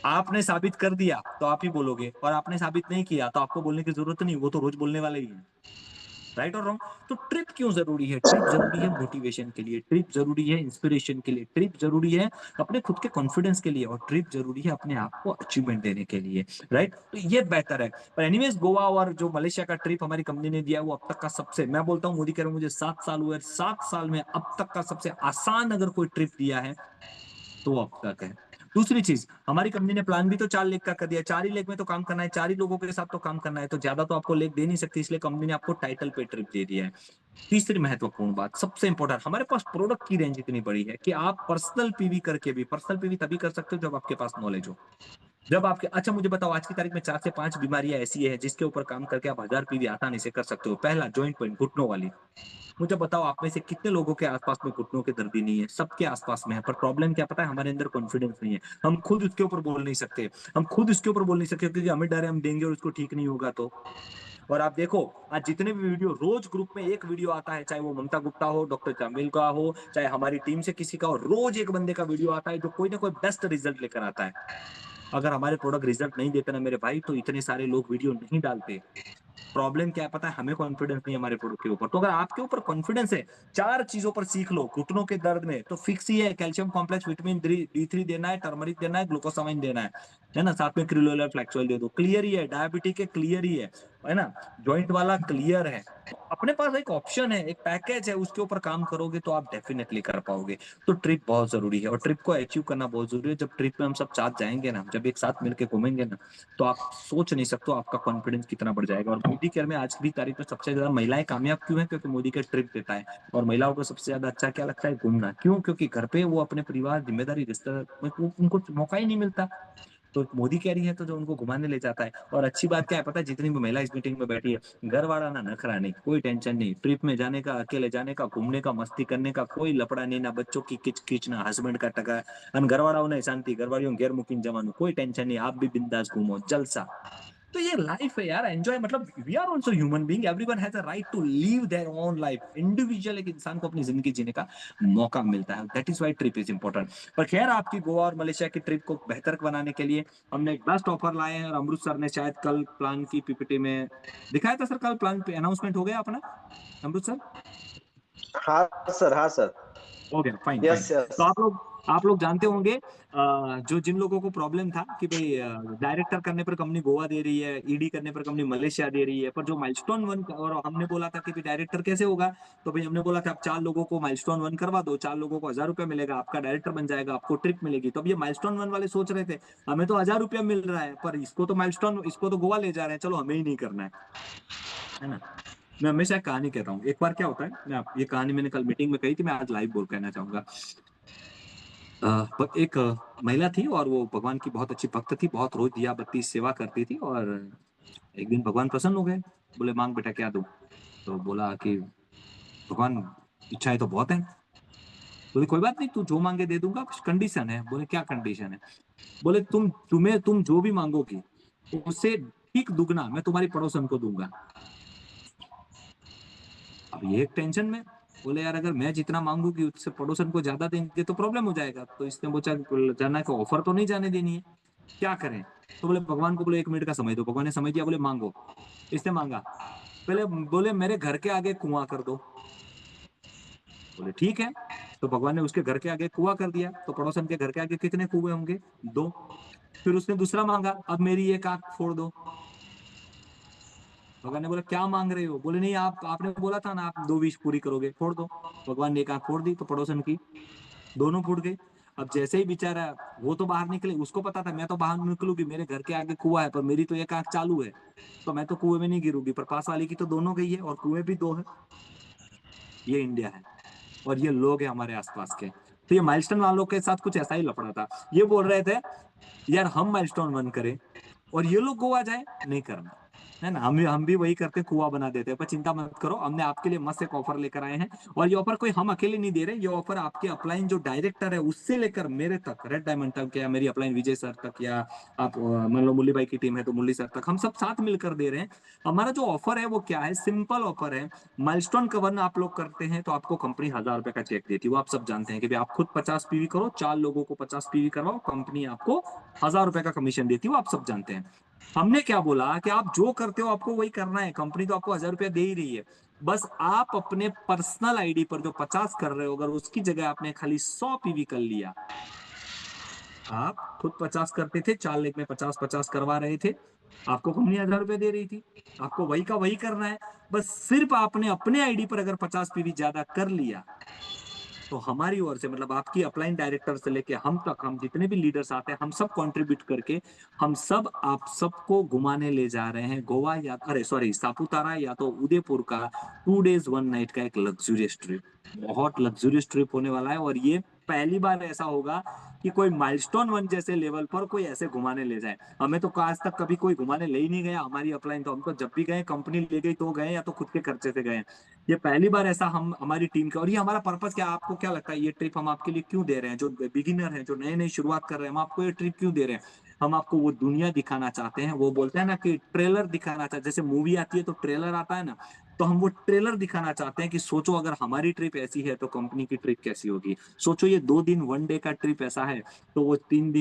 आपने साबित कर दिया तो आप ही बोलोगे, और आपने साबित नहीं किया तो आपको बोलने की जरूरत नहीं, वो तो रोज बोलने वाले ही है। राइट और रॉन्ग? तो ट्रिप क्यों जरूरी है? ट्रिप जरूरी है मोटिवेशन के लिए, ट्रिप जरूरी है इंस्पिरेशन के लिए, ट्रिप जरूरी है अपने खुद के कॉन्फिडेंस के लिए, और ट्रिप जरूरी है अपने आप को अचीवमेंट देने के लिए। राइट, तो ये बेहतर है। पर एनीवेज, गोवा और जो मलेशिया का ट्रिप हमारी कंपनी ने दिया, वो अब तक का सबसे, मैं बोलता हूँ मोदी कह रहे मुझे 7 साल हुए, 7 साल में अब तक का सबसे आसान अगर कोई ट्रिप दिया है तो अब तक है। दूसरी चीज, हमारी कंपनी ने प्लान भी तो 4 लेख का कर दिया, 4 ही लेख में तो काम करना है, 4 ही लोगों के साथ तो काम करना है, तो ज्यादा तो आपको लेख दे नहीं सकती, इसलिए कंपनी ने आपको टाइटल पे ट्रिप दे दिया है। तीसरी महत्वपूर्ण बात, सबसे इंपॉर्टेंट, हमारे पास प्रोडक्ट की रेंज इतनी बड़ी है कि आप पर्सनल पीवी करके भी, पर्सनल पीवी तभी कर सकते हो जब आपके पास नॉलेज हो। जब आपके, अच्छा मुझे बताओ, आज की तारीख में 4 से 5 बीमारियां ऐसी है जिसके ऊपर काम करके आप 1000 पीवी आसानी से कर सकते हो। पहला, जॉइंट पेन, घुटनों वाली। मुझे बताओ, आप में से कितने लोगों के आसपास में घुटनों के दर्दी नहीं है? सबके आसपास में है, पर प्रॉब्लम क्या पता है? हमारे अंदर कॉन्फिडेंस नहीं है, हम खुद उसके ऊपर बोल नहीं सकते, हम खुद इसके ऊपर बोल नहीं सकते क्योंकि हमें डर है हम देंगे और उसको ठीक नहीं होगा तो। और आप देखो, आज जितने भी वीडियो रोज ग्रुप में एक वीडियो आता है, चाहे वो ममता गुप्ता हो, डॉक्टर जामिल का हो, चाहे हमारी टीम से किसी का हो, रोज एक बंदे का वीडियो आता है जो कोई ना कोई बेस्ट रिजल्ट लेकर आता है। अगर हमारे प्रोडक्ट रिजल्ट नहीं देते ना मेरे भाई, तो इतने सारे लोग वीडियो नहीं डालते। प्रॉब्लम क्या है पता है? हमें कॉन्फिडेंस नहीं है हमारे प्रोडक्ट के ऊपर। तो अगर आपके ऊपर कॉन्फिडेंस है, 4 चीजों पर सीख लो। घुटनों के दर्द में तो फिक्स ही है, कैल्शियम कॉम्प्लेक्स, विटामिन D3 देना है, टर्मरिक देना है, ग्लूकोसामाइन देना है ना, साथ में क्रिलोल फ्लेक्सोल दे दो, क्लियर ही है। डायबिटिक के क्लियर ही है ना। जॉइंट वाला क्लियर है। तो अपने पास एक ऑप्शन है, एक पैकेज है, उसके ऊपर काम करोगे तो आप डेफिनेटली कर पाओगे। तो ट्रिप बहुत जरूरी है, और ट्रिप को अचीव करना बहुत जरूरी है। जब ट्रिप में हम सब साथ जाएंगे ना, जब एक साथ मिलकर घूमेंगे ना, तो आप सोच नहीं सकते हो आपका कॉन्फिडेंस कितना बढ़ जाएगा। और मोदी केयर में आज की तारीख में सबसे ज्यादा महिलाएं कामयाब क्यों है? क्योंकि मोदी केयर ट्रिप देता है। और महिलाओं को सबसे ज्यादा अच्छा क्या लगता है? घूमना। क्यों? क्योंकि घर पे वो अपने परिवार, जिम्मेदारी, रिश्तेदार, उनको मौका ही नहीं मिलता। तो मोदी कह रही है तो जो उनको घुमाने ले जाता है। और अच्छी बात क्या है पता है, जितनी भी महिला इस मीटिंग में बैठी है, घर वाला ना नखरा नहीं, कोई टेंशन नहीं, ट्रिप में जाने का, अकेले जाने का, घूमने का, मस्ती करने का कोई लफड़ा नहीं, ना बच्चों की किच किच, ना हस्बैंड का टका, अन घर वाला नहीं शांति, घर वाली गैर मुकिन जमानो, कोई टेंशन नहीं, आप भी बिंदास घूमो जलसा। तो ये लाइफ है यार, एंजॉय, मतलब we are also human being, everyone has a right to live their own life, individual एक इंसान को अपनी जिंदगी जीने का मौका मिलता है, that is why trip is important. पर खैर आपकी गोवा और मलेशिया की ट्रिप को बेहतर बनाने के लिए हमने एक बेस्ट ऑफर लाए हैं, और अमृत सर ने शायद कल प्लान की पीपीटी में दिखाया था सर, कल प्लान पे अनाउंसमेंट हो गया अपना, अमृत सर। हाँ सर, हाँ sir. Okay fine fine. Yes yes. तो आप लोग जानते होंगे जो जिन लोगों को प्रॉब्लम था कि भाई डायरेक्टर करने पर कंपनी गोवा दे रही है, ईडी करने पर कंपनी मलेशिया दे रही है, पर जो माइलस्टोन वन, और हमने बोला था कि भाई डायरेक्टर कैसे होगा, तो भाई हमने बोला था आप 4 लोगों को माइलस्टोन वन करवा दो, 4 लोगों को 1000 रुपया मिलेगा, आपका डायरेक्टर बन जाएगा, आपको ट्रिप मिलेगी। तो अब ये माइलस्टोन वन वाले सोच रहे थे हमें तो 1000 रुपया मिल रहा है, पर इसको तो माइलस्टोन, इसको तो गोवा ले जा रहे हैं, चलो हमें ही नहीं करना है ना। मैं हमेशा एक कहानी कहता हूँ, एक बार क्या होता है, ये कहानी मैंने कल मीटिंग में कही थी, मैं आज लाइव बोल कहना चाहूंगा। एक महिला थी और वो भगवान की बहुत अच्छी भक्त थी, बहुत रोज दिया बत्ती सेवा करती थी, और एक दिन भगवान प्रसन्न हो गए, बोले मांग बेटा क्या दूं। तो बोला कि भगवान इच्छाएं तो बहुत हैं। बोले कोई बात नहीं, तू जो मांगे दे दूंगा, कंडीशन है। बोले क्या कंडीशन है। बोले तुम जो भी मांगोगी उससे ठीक दुगना मैं तुम्हारी पड़ोसन को दूंगा। अब ये एक टेंशन में, बोले यार अगर मैं जितना मांगूंगी उससे पड़ोसन को ज्यादा देंगे तो प्रॉब्लम हो जाएगा, तो इसने पूछा जाना का ऑफर तो नहीं जाने देनी है, क्या करें। तो बोले भगवान को बोले 1 मिनट का समय दो, भगवान ने समय दिया, बोले मांगो। इसने मांगा, पहले बोले मेरे घर के आगे कुआं कर दो। बोले ठीक है। तो भगवान ने उसके घर के आगे कुआं कर दिया, तो पड़ोसन के घर के आगे कितने कुएं होंगे, 2। फिर उसने दूसरा मांगा, अब मेरी एक आंख फोड़ दो। भगवान ने बोला क्या मांग रहे हो। बोले नहीं आपने बोला था ना आप 2 विश पूरी करोगे, फोड़ दो। भगवान ने एक आंख फोड़ दी, तो पड़ोसन की दोनों फूट गई। अब जैसे ही बेचारा वो तो बाहर निकले, उसको पता था मैं तो बाहर निकलूंगी, मेरे घर के आगे कुआं है, पर मेरी तो एक आंख चालू है, तो मैं तो कुएं में नहीं गिरूंगी, पर पास वाले की तो दोनों गई है और कुएं भी 2 है। ये इंडिया है और ये लोग हैं हमारे आसपास के। तो ये माइलस्टोन वालों के साथ कुछ ऐसा ही लफड़ा था, ये बोल रहे थे यार हम माइलस्टोन वन करें और ये लोग गोवा जाए, नहीं करना है ना। हम भी वही करते, कुआं बना देते हैं। पर चिंता मत करो, हमने आपके लिए मस्त एक ऑफर लेकर आए हैं, और ये ऑफर कोई हम अकेले नहीं दे रहे, ये ऑफर आपके अपलाइन जो डायरेक्टर है उससे लेकर मेरे तक, रेड डायमंड तक, या मेरी अपलाइन विजय सर तक, या आप मान लो मुरली भाई की टीम है तो मुरली सर तक, हम सब साथ मिलकर दे रहे हैं। हमारा जो ऑफर है वो क्या है, सिंपल ऑफर है। माइलस्टोन कवर आप लोग करते हैं तो आपको कंपनी 1000 रुपए का चेक देती है, वो आप सब जानते हैं कि भाई आप खुद 50 पीवी करो, 4 लोगों को 50 पीवी करवाओ, कंपनी आपको 1000 रुपए का कमीशन देती है, वो आप सब जानते हैं। हमने क्या बोला कि आप जो करते हो आपको वही करना है, कंपनी तो आपको 1000 रुपया दे ही रही है, बस आप अपने पर्सनल आईडी पर जो 50 कर रहे हो, अगर उसकी जगह आपने खाली 100 पीवी कर लिया, आप खुद 50 करते थे, 4 लेख में 50-50 करवा रहे थे, आपको कंपनी 1000 रुपया दे रही थी, आपको वही का वही करना है। बस सिर्फ आपने अपने आईडी पर अगर 50 पीवी ज्यादा कर लिया, तो हमारी ओर से, मतलब आपकी अपलाइन डायरेक्टर से लेके हम तक, हम जितने भी लीडर्स आते हैं, हम सब कंट्रीब्यूट करके हम सब आप सबको घुमाने ले जा रहे हैं गोवा, या अरे सॉरी सापुतारा या तो उदयपुर का 2 डेज 1 नाइट का एक लग्जूरियस ट्रिप, बहुत लग्जूरियस ट्रिप होने वाला है। और ये पहली बार ऐसा होगा कि कोई माइलस्टोन वन जैसे लेवल पर कोई ऐसे घुमाने ले जाए। हमें तो आज तक कभी कोई घुमाने ले ही नहीं गया, हमारी अपलाइन तो, हमको जब भी गए कंपनी ले गई तो गए, या तो खुद के खर्चे से गए। ये पहली बार ऐसा हम हमारी टीम का, और ये हमारा पर्पस क्या, आपको क्या लगता है ये ट्रिप हम आपके लिए क्यों दे रहे हैं, जो बिगिनर हैं, जो नए नई शुरुआत कर रहे हैं, हम आपको ये ट्रिप क्यों दे रहे हैं। हम आपको वो दुनिया दिखाना चाहते हैं, वो बोलते हैं ना कि ट्रेलर दिखाना चाहते हैं, जैसे मूवी आती है तो ट्रेलर आता है ना, तो हम वो ट्रेलर दिखाना चाहते हैं कि सोचो अगर हमारी ट्रिप ऐसी है तो कंपनी की ट्रिप कैसी होगी। सोचो ये 2 दिन 1 डे का ट्रिप ऐसा है, तो वो 3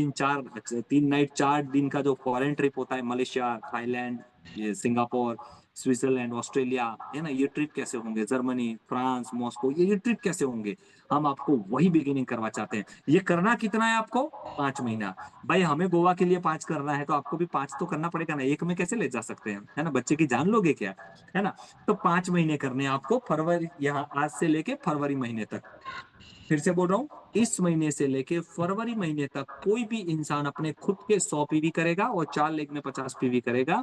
नाइट 4 दिन का जो फॉरेन ट्रिप होता है, मलेशिया, थाईलैंड, ये सिंगापुर, स्विट्जरलैंड, ऑस्ट्रेलिया, है ना, ये ट्रिप कैसे होंगे, जर्मनी, फ्रांस, मॉस्को, ये ट्रिप कैसे होंगे, हम आपको वही बिगिनिंग करवा चाहते हैं। ये करना कितना है आपको, 5 महीना। भाई हमें गोवा के लिए 5 करना है तो आपको भी 5 तो करना पड़ेगा ना, एक में कैसे ले जा सकते हैं, है ना, बच्चे की जान लोगे क्या, है ना। तो 5 महीने करने हैं आपको, फरवरी, यहाँ आज से लेके फरवरी महीने तक। फिर से बोल रहा हूँ, इस महीने से लेके फरवरी महीने तक कोई भी इंसान अपने खुद के 100 पीवी करेगा और 4 लेग में 50 पीवी करेगा,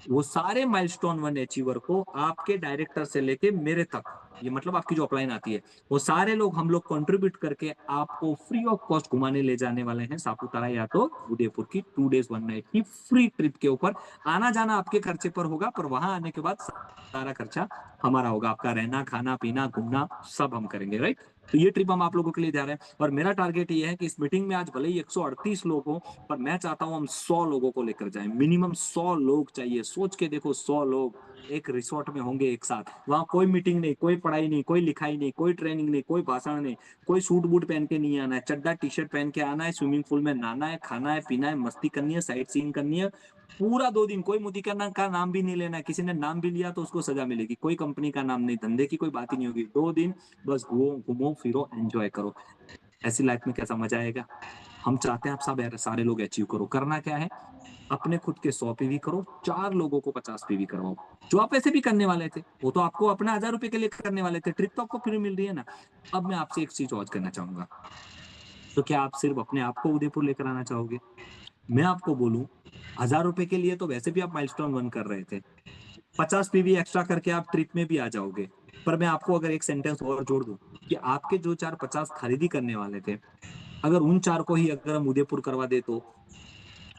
वो सारे माइलस्टोन 1 अचीवर को आपके डायरेक्टर से लेके मेरे तक, ये मतलब आपकी जो अपलाइन आती है, वो सारे लोग हम लोग कंट्रीब्यूट करके आपको फ्री ऑफ कॉस्ट घुमाने ले जाने वाले हैं सापुतारा या तो उदयपुर की 2 डेज 1 नाइट की फ्री ट्रिप के ऊपर। आना जाना आपके खर्चे पर होगा, पर वहां आने के बाद सारा खर्चा हमारा होगा। आपका रहना खाना पीना घूमना सब हम करेंगे, राइट। तो ये ट्रिप हम आप लोगों के लिए जा रहे हैं, और मेरा टारगेट ये है कि इस मीटिंग में आज भले ही 138 लोग हो, पर मैं चाहता हूं हम 100 लोगों को लेकर जाएं। मिनिमम 100 लोग चाहिए। सोच के देखो, 100 लोग एक रिसोर्ट में होंगे एक साथ। वहां कोई मीटिंग नहीं, कोई पढ़ाई नहीं, कोई लिखाई नहीं, कोई ट्रेनिंग नहीं, कोई भाषण नहीं, कोई सूट बूट पहन के नहीं आना है। चड्डा टी शर्ट पहन के आना है, स्विमिंग पूल में नहाना है, खाना है पीना है, मस्ती करनी है, साइट सीइंग करनी है। पूरा 2 दिन कोई मोदी का नाम भी नहीं लेना है। किसी ने नाम भी लिया तो उसको सजा मिलेगी। कोई कंपनी का नाम नहीं, धंधे की कोई बात ही नहीं होगी। 2 दिन बस घूमो फिरो एंजॉय करो। ऐसी लाइफ में कैसा मजा आएगा। हम चाहते हैं आप सब सारे लोग अचीव करो। करना क्या है, अपने खुद के 100 पीवी करो, 4 लोगों को 50 पीवी करवाओ, जो आप ऐसे भी करने वाले थे। वो तो आपको अपना 1000 रुपए के लिए करने वाले थे, ट्रिप तो आपको फ्री मिल रही है ना। अब मैं आपसे एक चीज और करना चाहूंगा, तो क्या आप सिर्फ अपने आप को उदयपुर लेकर आना चाहोगे? मैं आपको बोलूं, 1000 रुपए के लिए तो वैसे भी आप माइलस्टोन 1 कर रहे थे, 50 पीवी एक्स्ट्रा करके आप ट्रिप में भी आ जाओगे। पर मैं आपको अगर एक सेंटेंस और जोड़ दूं कि आपके जो 450 खरीदी करने वाले थे, अगर उन 4 को ही अगर हम उदयपुर करवा दे तो,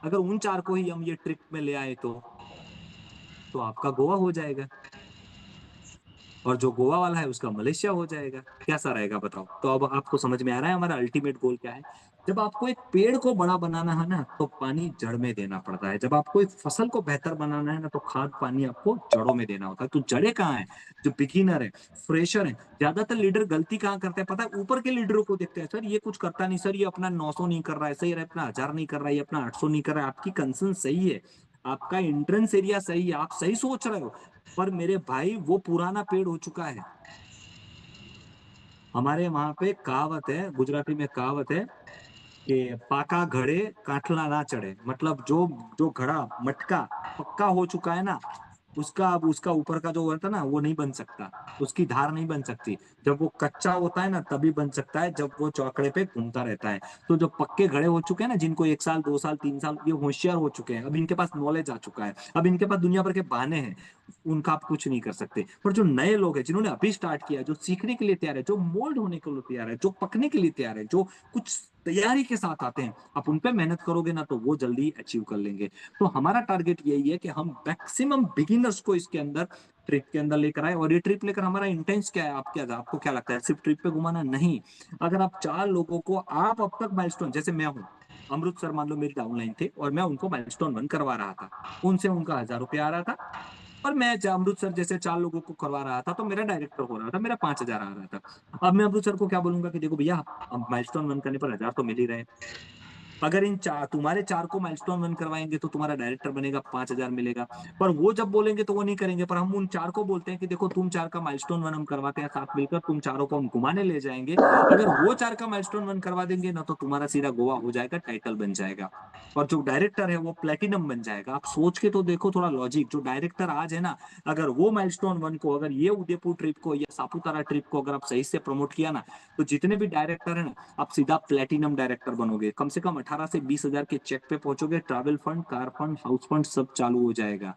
अगर उन 4 को ही हम ये ट्रिप में ले आए तो आपका गोवा हो जाएगा, और जो गोवा वाला है उसका मलेशिया हो जाएगा। कैसा रहेगा बताओ? तो अब आपको समझ में आ रहा है हमारा अल्टीमेट गोल क्या है। जब आपको एक पेड़ को बड़ा बनाना है ना, तो पानी जड़ में देना पड़ता है। जब आपको एक फसल को बेहतर बनाना है ना, तो खाद पानी आपको जड़ों में देना होता है। तो जड़ें कहाँ है? जो बिगिनर है, फ्रेशर है, ज्यादातर लीडर गलती कहाँ करते हैं पता है? ऊपर के लीडरों को देखते हैं, सर ये कुछ करता नहीं, सर ये अपना 900 नहीं कर रहा है, सही है अपना 1000 नहीं कर रहा है, ये अपना 800 नहीं कर रहा है। आपकी कंसर्न सही है, आपका एंट्रेंस एरिया सही है, आप सही सोच रहे हो, पर मेरे भाई वो पुराना पेड़ हो चुका है। हमारे वहां पे कहावत है, गुजराती में कहावत है कि पाका घड़े काठला ना चढ़े। मतलब जो जो घड़ा मटका पक्का हो चुका है ना, उसका अब उसका ऊपर का जो होता है ना, वो नहीं बन सकता, उसकी धार नहीं बन सकती। जब वो कच्चा होता है ना तभी बन सकता है, जब वो चौकड़े पे घूमता रहता है। तो जो पक्के घड़े हो चुके हैं ना, जिनको 1 साल 2 साल 3 साल, ये होशियार हो चुके हैं, अब इनके पास नॉलेज आ चुका है, अब इनके पास दुनिया भर के बहाने हैं, उनका आप कुछ नहीं कर सकते। पर जो नए लोग हैं, जिन्होंने अभी स्टार्ट किया, जो सीखने के लिए तैयार है, जो मोल्ड होने के लिए तैयार है, जो पकने के लिए तैयार है, जो कुछ तैयारी के साथ आते हैं, आप उन पे मेहनत करोगे ना, तो वो जल्दी अचीव कर लेंगे। तो हमारा टारगेट यही है कि हम मैक्सिमम बिगिनर्स को इसके अंदर ट्रिप के अंदर लेकर आए। और ये ट्रिप लेकर हमारा इंटेंस क्या है, आपको क्या लगता है? सिर्फ ट्रिप पे घुमाना नहीं। अगर आप 4 लोगों को, आप अब तक माइलस्टोन, जैसे मैं हूँ अमृतसर, मान लो मेरी डाउनलाइन थे और मैं उनको माइलस्टोन 1 करवा रहा था, उनसे उनका 1000 रुपया आ रहा था। और मैं अमृतसर जैसे 4 लोगों को करवा रहा था, तो मेरा डायरेक्टर हो रहा था, मेरा 5000 आ रहा था। अब मैं अमृतसर को क्या बोलूंगा कि देखो भैया, अब माइलस्टोन 1 करने पर 1000 तो मिल ही रहे। अगर तुम्हारे 4 को माइलस्टोन 1 करवाएंगे तो तुम्हारा डायरेक्टर बनेगा, 5000 मिलेगा। पर वो जब बोलेंगे तो वो नहीं करेंगे, पर हम उन 4 को बोलते हैं कि देखो तुम 4 का माइलस्टोन 1 हम करवाते हैं साथ मिलकर, तुम चारों को हम घुमाने ले जाएंगे। अगर वो 4 का माइलस्टोन 1 करवा देंगे ना, तो तुम्हारा सीधा गोवा हो जाएगा, टाइटल बन जाएगा, और जो डायरेक्टर है वो प्लेटिनम बन जाएगा। आप सोच के तो देखो थोड़ा लॉजिक। जो डायरेक्टर आज है ना, अगर वो माइलस्टोन 1 को, अगर ये उदयपुर ट्रिप को या सापुतारा ट्रिप को अगर आप सही से प्रमोट किया ना, तो जितने भी डायरेक्टर है ना, आप सीधा प्लेटिनम डायरेक्टर बनोगे। कम से कम 18 से 20 हजार के चेक पे पहुंचोगे, travel fund, car fund, house fund सब चालू हो जाएगा।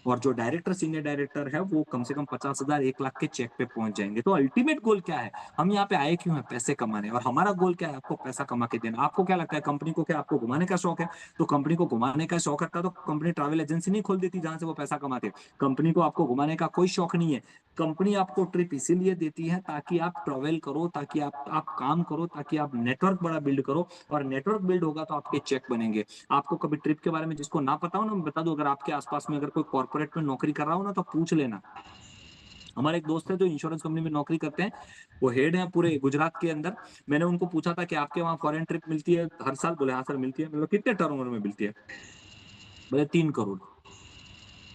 और जो डायरेक्टर, सीनियर डायरेक्टर है, वो कम से कम 50 हजार 1 लाख के चेक पे पहुंच जाएंगे। तो अल्टीमेट गोल क्या है? हम यहाँ पे आए क्यों है? पैसे कमाने। और हमारा गोल क्या है? आपको पैसा कमा के देना। आपको क्या लगता है कंपनी को? क्या आपको घुमाने का शौक है? तो कंपनी को घुमाने का शौक रहता तो कंपनी ट्रैवल एजेंसी नहीं खोल देती जहां से वो पैसा कमाते। कंपनी को आपको घुमाने का कोई शौक नहीं है। कंपनी आपको ट्रिप इसीलिए देती है ताकि आप ट्रेवल करो, ताकि आप काम करो, ताकि आप नेटवर्क बड़ा बिल्ड करो। और नेटवर्क बिल्ड होगा तो आपके चेक बनेंगे। आपको कभी ट्रिप के बारे में जिसको ना पता हो ना, मैं बता दूं, अगर आपके आसपास में अगर कोई कॉर्पोरेट में नौकरी कर रहा हो ना, तो पूछ लेना। हमारे एक दोस्त है जो इंश्योरेंस कंपनी में नौकरी करते हैं, वो हेड है पूरे गुजरात के अंदर। मैंने उनको पूछा था कि आपके वहाँ फॉरेन ट्रिप मिलती है हर साल? बोले हाँ सर मिलती है। मतलब कितने टर्नओवर में मिलती है? बोले 3 करोड़।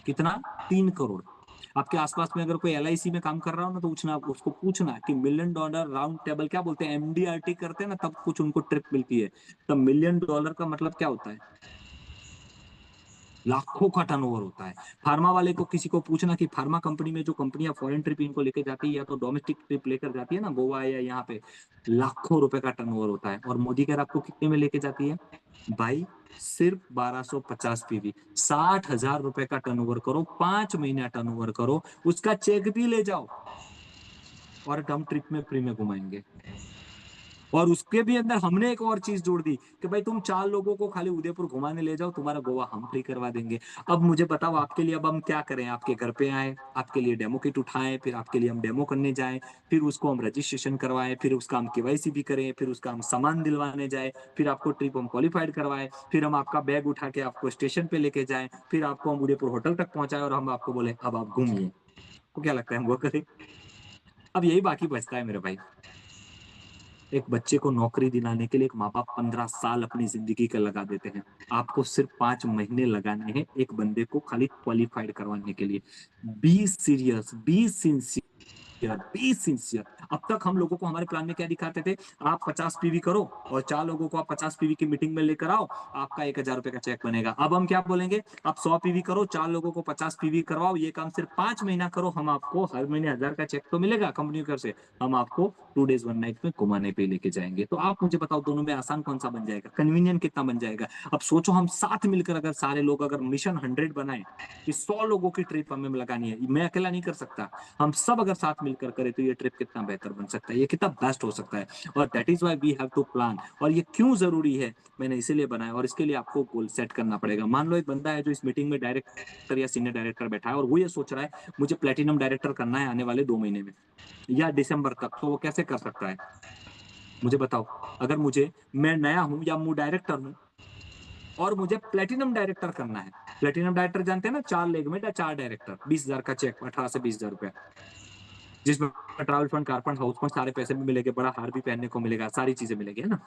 कितना? 3 करोड़। आपके आसपास में अगर कोई एलआईसी में काम कर रहा हो ना, तो पूछना, उसको पूछना कि $1 मिलियन राउंड टेबल क्या बोलते हैं, एमडीआरटी करते हैं ना, तब कुछ उनको ट्रिप मिलती है। तब $1 मिलियन का मतलब क्या होता है? लाखों का टर्नओवर होता है। फार्मा वाले को किसी को पूछना कि फार्मा कंपनी में जो कंपनियां फॉरेन ट्रिप इनको लेके जाती है या तो डोमेस्टिक ट्रिप लेकर जाती है ना गोवा या यहाँ पे, लाखों रुपए का टर्नओवर होता है। और मोदी कह आपको कितने में लेके जाती है भाई? सिर्फ 1250 पीवी, 60,000 रुपए का टर्नओवर करो, 5 महीना टर्नओवर करो, उसका चेक भी ले जाओ और हम ट्रिप में फ्री में घुमाएंगे। और उसके भी अंदर हमने एक और चीज जोड़ दी कि भाई तुम 4 लोगों को खाली उदयपुर घुमाने ले जाओ, तुम्हारा गोवा हम फ्री करवा देंगे। अब मुझे बताओ आपके लिए अब हम क्या करें? आपके घर पे आए, आपके लिए डेमो किट उठाएं, फिर आपके लिए हम डेमो करने जाएं, फिर उसको हम रजिस्ट्रेशन करवाएं, फिर उसका हम केवाईसी भी करें, फिर उसका हम सामान दिलवाने जाए, फिर आपको ट्रिप हम क्वालिफाइड करवाएं, फिर हम आपका बैग उठा के आपको स्टेशन पे लेके जाएं, फिर आपको हम उदयपुर होटल तक पहुंचाएं और हम आपको बोले अब आप घूमिए। तो क्या लगता है हम वो करें? अब यही बाकी बचता है मेरे भाई। एक बच्चे को नौकरी दिलाने के लिए एक माँ बाप 15 साल अपनी जिंदगी का लगा देते हैं। आपको सिर्फ 5 महीने लगाने हैं एक बंदे को खाली क्वालिफाइड करवाने के लिए। Be serious, be sincere, be sincere. अब तक हम लोगों को हमारे प्लान में क्या दिखाते थे? आप 50 पीवी करो और 4 लोगों को आप 50 पीवी की मीटिंग में लेकर आओ, आपका 1,000 रुपए का चेक बनेगा। अब हम क्या बोलेंगे? आप 100 पीवी करो, 4 लोगों को 50 पीवी करवाओ, ये काम सिर्फ 5 महीना करो, हम आपको हर महीने 1,000 का चेक तो मिलेगा कंपनी की तरफ से, हम आपको 2 डेज 1 नाइट में घुमाने पे लेके जाएंगे। तो आप मुझे बताओ दोनों में आसान कौन सा बन जाएगा? कन्वीनियंट कितना बन जाएगा? अब सोचो हम साथ मिलकर अगर सारे लोग अगर मिशन 100 बनाए कि 100 लोगों की ट्रिप हमें लगानी है, मैं अकेला नहीं कर सकता, हम सब अगर साथ मिलकर करें तो ये ट्रिप कितना बेहतर बन सकता है, ये कितना बेस्ट हो सकता है। और that is why we have to plan. और ये क्यों जरूरी है मैंने इसीलिए बनाया, और इसके लिए आपको गोल सेट करना पड़ेगा। मान लो एक बंदा है जो इस मीटिंग में डायरेक्टर या सीनियर डायरेक्टर बैठा है और वो ये सोच रहा है मुझे प्लेटिनम डायरेक्टर करना है आने वाले 2 महीने में या दिसंबर तक, तो वो कैसे कर सकता है मुझे बताओ? अगर मुझे, मैं नया हूं या मैं डायरेक्टर हूं और मुझे प्लेटिनम डायरेक्टर करना है। प्लेटिनम डायरेक्टर जानते हैं ना, 4 लेग में 4 डायरेक्टर, 20,000 का चेक, 18 से 20,000 रुपया, जिसमें travel fund, car fund, house fund, सारे पैसे भी मिलेंगे, बड़ा हार भी पहनने को मिलेगा, सारी चीजें मिलेगी, है ना?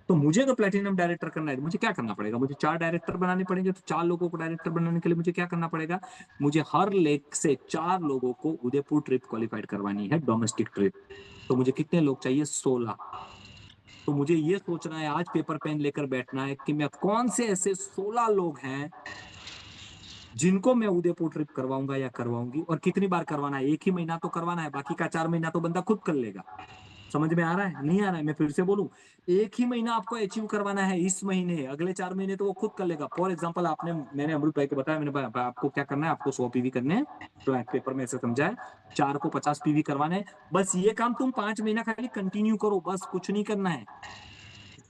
तो मुझे अगर प्लेटिनम डायरेक्टर करना है तो मुझे क्या करना पड़ेगा? मुझे 4 डायरेक्टर बनाने पड़ेंगे। तो 4 लोगों को डायरेक्टर बनाने के लिए मुझे क्या करना पड़ेगा? मुझे हर लेग से 4 लोगों को उदयपुर ट्रिप क्वालिफाइड करवानी है, डोमेस्टिक ट्रिप। तो मुझे कितने लोग चाहिए? 16। तो मुझे ये सोचना है, आज पेपर पेन लेकर बैठना है कि मैं कौन से ऐसे 16 लोग हैं जिनको मैं उदयपुर ट्रिप करवाऊंगा या करवाऊंगी, और कितनी बार करवाना है? एक ही महीना तो करवाना है, बाकी का 4 महीना तो बंदा खुद कर लेगा। समझ में आ रहा है? नहीं आ रहा है? मैं फिर से बोलूं, एक ही महीना आपको अचीव करवाना है इस महीने, अगले 4 महीने तो वो खुद कर लेगा। फॉर एग्जाम्पल आपने, मैंने अमृत भाई को बताया, मैंने भाई आपको क्या करना है, आपको 100 पीवी करने हैं, ब्लैक पेपर में ऐसे समझाया, 4 को 50 पीवी करवाने हैं। बस ये काम तुम 5 महीना खाली कंटिन्यू करो, बस कुछ नहीं करना है।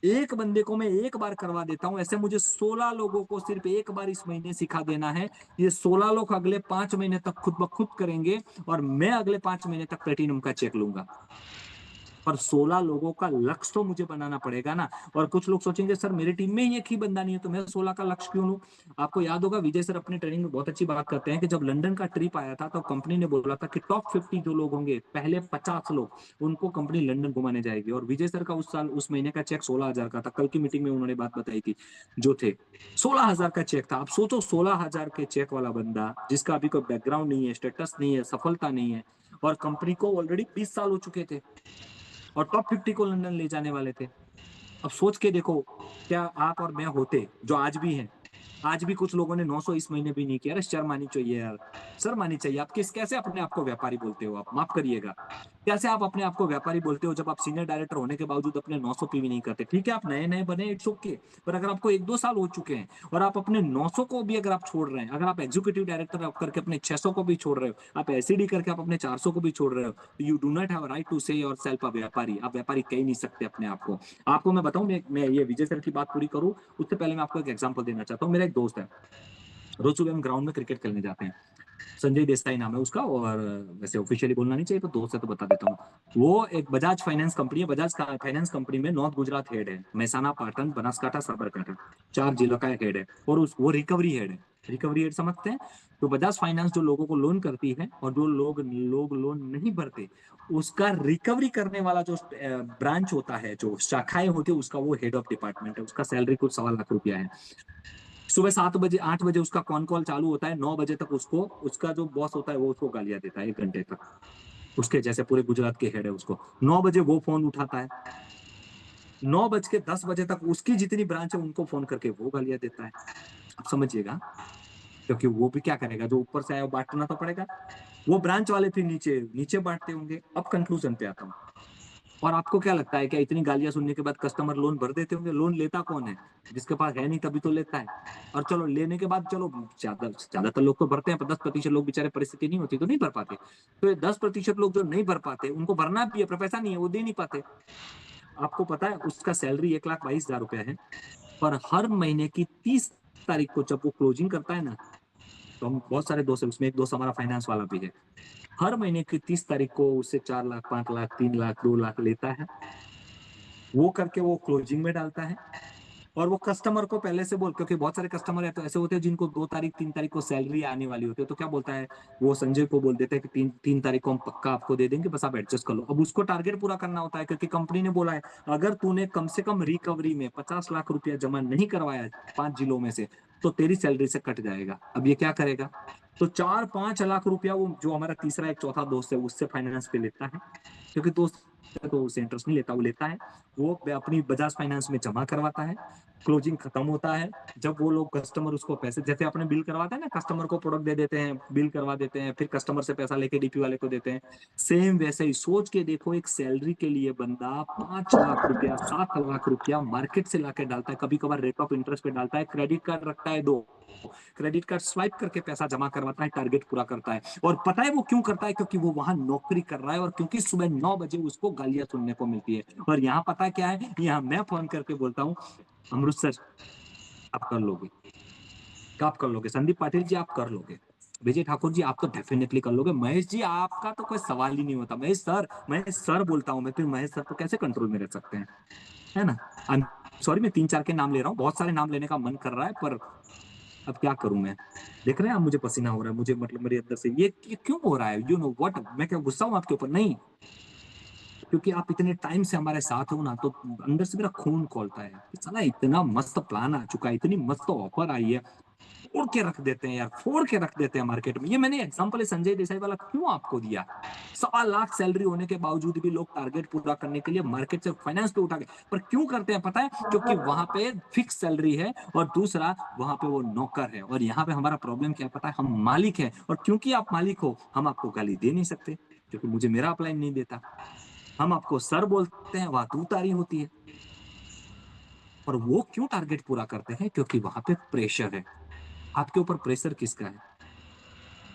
एक बंदे को मैं एक बार करवा देता हूं, ऐसे मुझे 16 लोगों को सिर्फ एक बार इस महीने सिखा देना है। ये 16 लोग अगले 5 महीने तक खुद ब खुद करेंगे और मैं अगले 5 महीने तक प्लेटिनम का चेक लूंगा। पर 16 लोगों का लक्ष्य तो मुझे बनाना पड़ेगा ना। और कुछ लोग सोचेंगे सर मेरी टीम में ही एक ही बंदा नहीं है तो मैं 16 का लक्ष्य क्यों लूं? आपको याद होगा विजय सर अपनी ट्रेनिंग में बहुत अच्छी बात करते हैं कि जब लंदन का ट्रिप आया था तो कंपनी ने बोला था कि टॉप 50 जो लोग होंगे, पहले 50 लोग, उनको कंपनी लंदन घुमाने जाएगी। और विजय सर का उस साल उस महीने का चेक 16,000 का था। कल की मीटिंग में उन्होंने बात बताई थी, जो थे 16,000 का चेक था। आप सोचो 16,000 के चेक वाला बंदा जिसका अभी कोई बैकग्राउंड नहीं है, स्टेटस नहीं है, सफलता नहीं है, और कंपनी को ऑलरेडी 20 साल हो चुके थे और टॉप 50 को लंदन ले जाने वाले थे। अब सोच के देखो, क्या आप और मैं होते जो आज भी हैं, आज भी कुछ लोगों ने 900 इस महीने भी नहीं किया। अरे शर्म आनी चाहिए यार, शर्म आनी चाहिए। आप किस कैसे अपने आप को व्यापारी बोलते हो? आप माफ करिएगा, कैसे आप अपने आप को व्यापारी बोलते हो जब आप सीनियर डायरेक्टर होने के बावजूद अपने 900 पीवी नहीं करते? ठीक है आप नए नए बने, इट्स ओके, पर अगर आपको 1-2 साल हो चुके हैं और आप अपने 900 को भी अगर आप छोड़ रहे हैं, अगर आप एग्जीक्यूटिव डायरेक्टर आप करके अपने 600 को भी छोड़ रहे हो, आप एसीडी करके आप अपने 400 को भी छोड़ रहे हो, you do not have right to say your self a व्यापारी। आप व्यापारी कह ही नहीं सकते अपने आप को। आपको मैं बताऊं, मैं ये विजय सर की बात पूरी करूं उससे पहले मैं आपको एक एग्जांपल देना चाहता हूं। मेरा एक दोस्त है, रोज सुबह हम ग्राउंड में क्रिकेट खेलने जाते हैं, संजय देसाई नाम है उसका, और वैसे ऑफिशियली बोलना नहीं चाहिए पर दोस्त है तो बता देता हूँ। वो एक बजाज फाइनेंस कंपनी है, बजाज फाइनेंस कंपनी में नॉर्थ गुजरात हेड है, महसाना, पाटन, बनासकांठा, साबरकांठा, 4 जिलों का हेड है। और वो रिकवरी हेड है। रिकवरी हेड समझते हैं? तो बजाज फाइनेंस जो लोगों को लोन करती है और जो लोग लोन नहीं भरते, उसका रिकवरी करने वाला जो ब्रांच होता है, जो शाखाएं होती है, उसका वो हेड ऑफ डिपार्टमेंट है। उसका सैलरी कुछ 1.25 लाख है। सुबह 7 बजे 8 बजे उसका कॉन कॉल चालू होता है, 9 बजे तक उसको उसका जो बॉस होता है वो उसको गालियां देता है 1 घंटे तक। उसके जैसे पूरे गुजरात के हेड है, उसको 9 बजे वो फोन उठाता है, 9 बज के 10 बजे तक उसकी जितनी ब्रांच है उनको फोन करके वो गालियां देता है। आप समझिएगा। क्योंकि वो भी क्या करेगा, जो ऊपर से आया वो बांटना तो पड़ेगा। वो ब्रांच वाले फिर नीचे नीचे बांटते होंगे। अब कंक्लूजन पे आता हूँ, और आपको क्या लगता है, क्या इतनी गालियां सुनने के बाद कस्टमर लोन भर देते होंगे? लोन लेता कौन है? जिसके पास है नहीं तभी तो लेता है। और चलो लेने के बाद, चलो ज्यादातर लोग तो भरते हैं, पर 10% लोग बेचारे, परिस्थिति नहीं होती तो नहीं भर पाते। तो ये 10% लोग जो नहीं भर पाते, उनको भरना भी है पर पैसा नहीं है, वो दे नहीं पाते। आपको पता है उसका सैलरी 1,22,000 रुपया है, पर हर महीने की 30 तारीख को जब वो क्लोजिंग करता है ना, तो हम बहुत सारे दोस्त हैं, उसमें एक दोस्त हमारा फाइनेंस वाला भी है। हर महीने की 30 तारीख को उससे 4 लाख, 5 लाख, 3 लाख, 2 लाख लेता है। वो करके वो क्लोजिंग में डालता है। और वो कस्टमर को पहले से बोल, क्योंकि बहुत सारे कस्टमर है तो ऐसे होते हैं जिनको 2 तारीख, 3 तारीख को सैलरी आने वाली होती है, तो क्या बोलता है, वो संजय को बोल देते हैं कि 3 तारीख को हम पक्का आपको दे देंगे, बस आप एडजस्ट कर लो। अब उसको टारगेट पूरा करना होता है, क्योंकि कंपनी ने बोला है अगर तूने कम से कम रिकवरी में 50 लाख रुपया जमा नहीं करवाया 5 जिलों में से, तो तेरी सैलरी से कट जाएगा। अब ये क्या करेगा, तो 4-5 लाख रुपया वो जो हमारा तीसरा एक चौथा दोस्त है उससे फाइनेंस पे लेता है, क्योंकि दोस्त तो उससे इंटरेस्ट नहीं लेता, वो लेता है। वो अपनी बजाज फाइनेंस में जमा करवाता है। क्लोजिंग खत्म होता है, जब वो लोग कस्टमर उसको पैसे, जैसे अपने बिल करवाते हैं ना, कस्टमर को प्रोडक्ट दे देते हैं, बिल करवा देते हैं, फिर कस्टमर से पैसा लेके डीपी वाले को देते हैं। सेम वैसे ही सोच के देखो, एक सैलरी के लिए बंदा 5 लाख रुपया, 7 लाख रुपया मार्केट से लाके डालता है, कभी कभार रेट ऑफ इंटरेस्ट पे डालता है, क्रेडिट कार्ड रखता है 2, क्रेडिट कार्ड स्वाइप करके पैसा जमा करवाता है, टारगेट पूरा करता है। और पता है वो क्यों करता है? क्योंकि वो वहां नौकरी कर रहा है, और क्योंकि सुबह 9 बजे उसको गालियां सुनने को मिलती है। और यहाँ पता क्या है, यहाँ मैं फोन करके बोलता हूँ, अमृत सर आप कर लोगे, आप कर लोगे, संदीप पाटिल जी आप कर लोगे, विजय ठाकुर जी आप तो डेफिनेटली कर लोगे, महेश जी आपका तो कोई सवाल ही नहीं होता, महेश सर बोलता हूँ मैं, फिर महेश सर तो कैसे कंट्रोल में रह सकते हैं, है ना? सॉरी, मैं 3-4 के नाम ले रहा हूँ, बहुत सारे नाम लेने का मन कर रहा है, पर अब क्या करूं मैं? देख रहे हैं आप, मुझे पसीना हो रहा है, मुझे मतलब मेरे अंदर से ये क्यों हो रहा है, यू नो व्हाट, मैं क्या गुस्सा हूं आपके ऊपर? नहीं, क्योंकि आप इतने टाइम से हमारे साथ हो ना, तो अंदर से मेरा खून खौलता है कि साला इतना मस्त प्लान आ चुका है, इतनी मस्त ऑफर आई है, फोड़ के रख देते हैं यार, फोड़ के रख देते हैं मार्केट में। ये मैंने एग्जांपल संजय देसाई वाला क्यों आपको दिया? 1.25 लाख सैलरी होने के बावजूद भी लोग टारगेट पूरा करने के लिए मार्केट से फाइनेंस पे उठा के, पर क्यों करते हैं पता है? क्योंकि वहां पे फिक्स सैलरी है, और दूसरा वहां पे वो नौकर है। और यहाँ पे हमारा प्रॉब्लम क्या है पता है? हम मालिक है, और क्योंकि आप मालिक हो, हम आपको गाली दे नहीं सकते, क्योंकि मुझे मेरा अपलाइन नहीं देता। हम आपको सर बोलते हैं, वहां तू तारी होती है। और वो क्यों टारगेट पूरा करते हैं? क्योंकि वहां पे प्रेशर है। आपके ऊपर प्रेशर किसका है?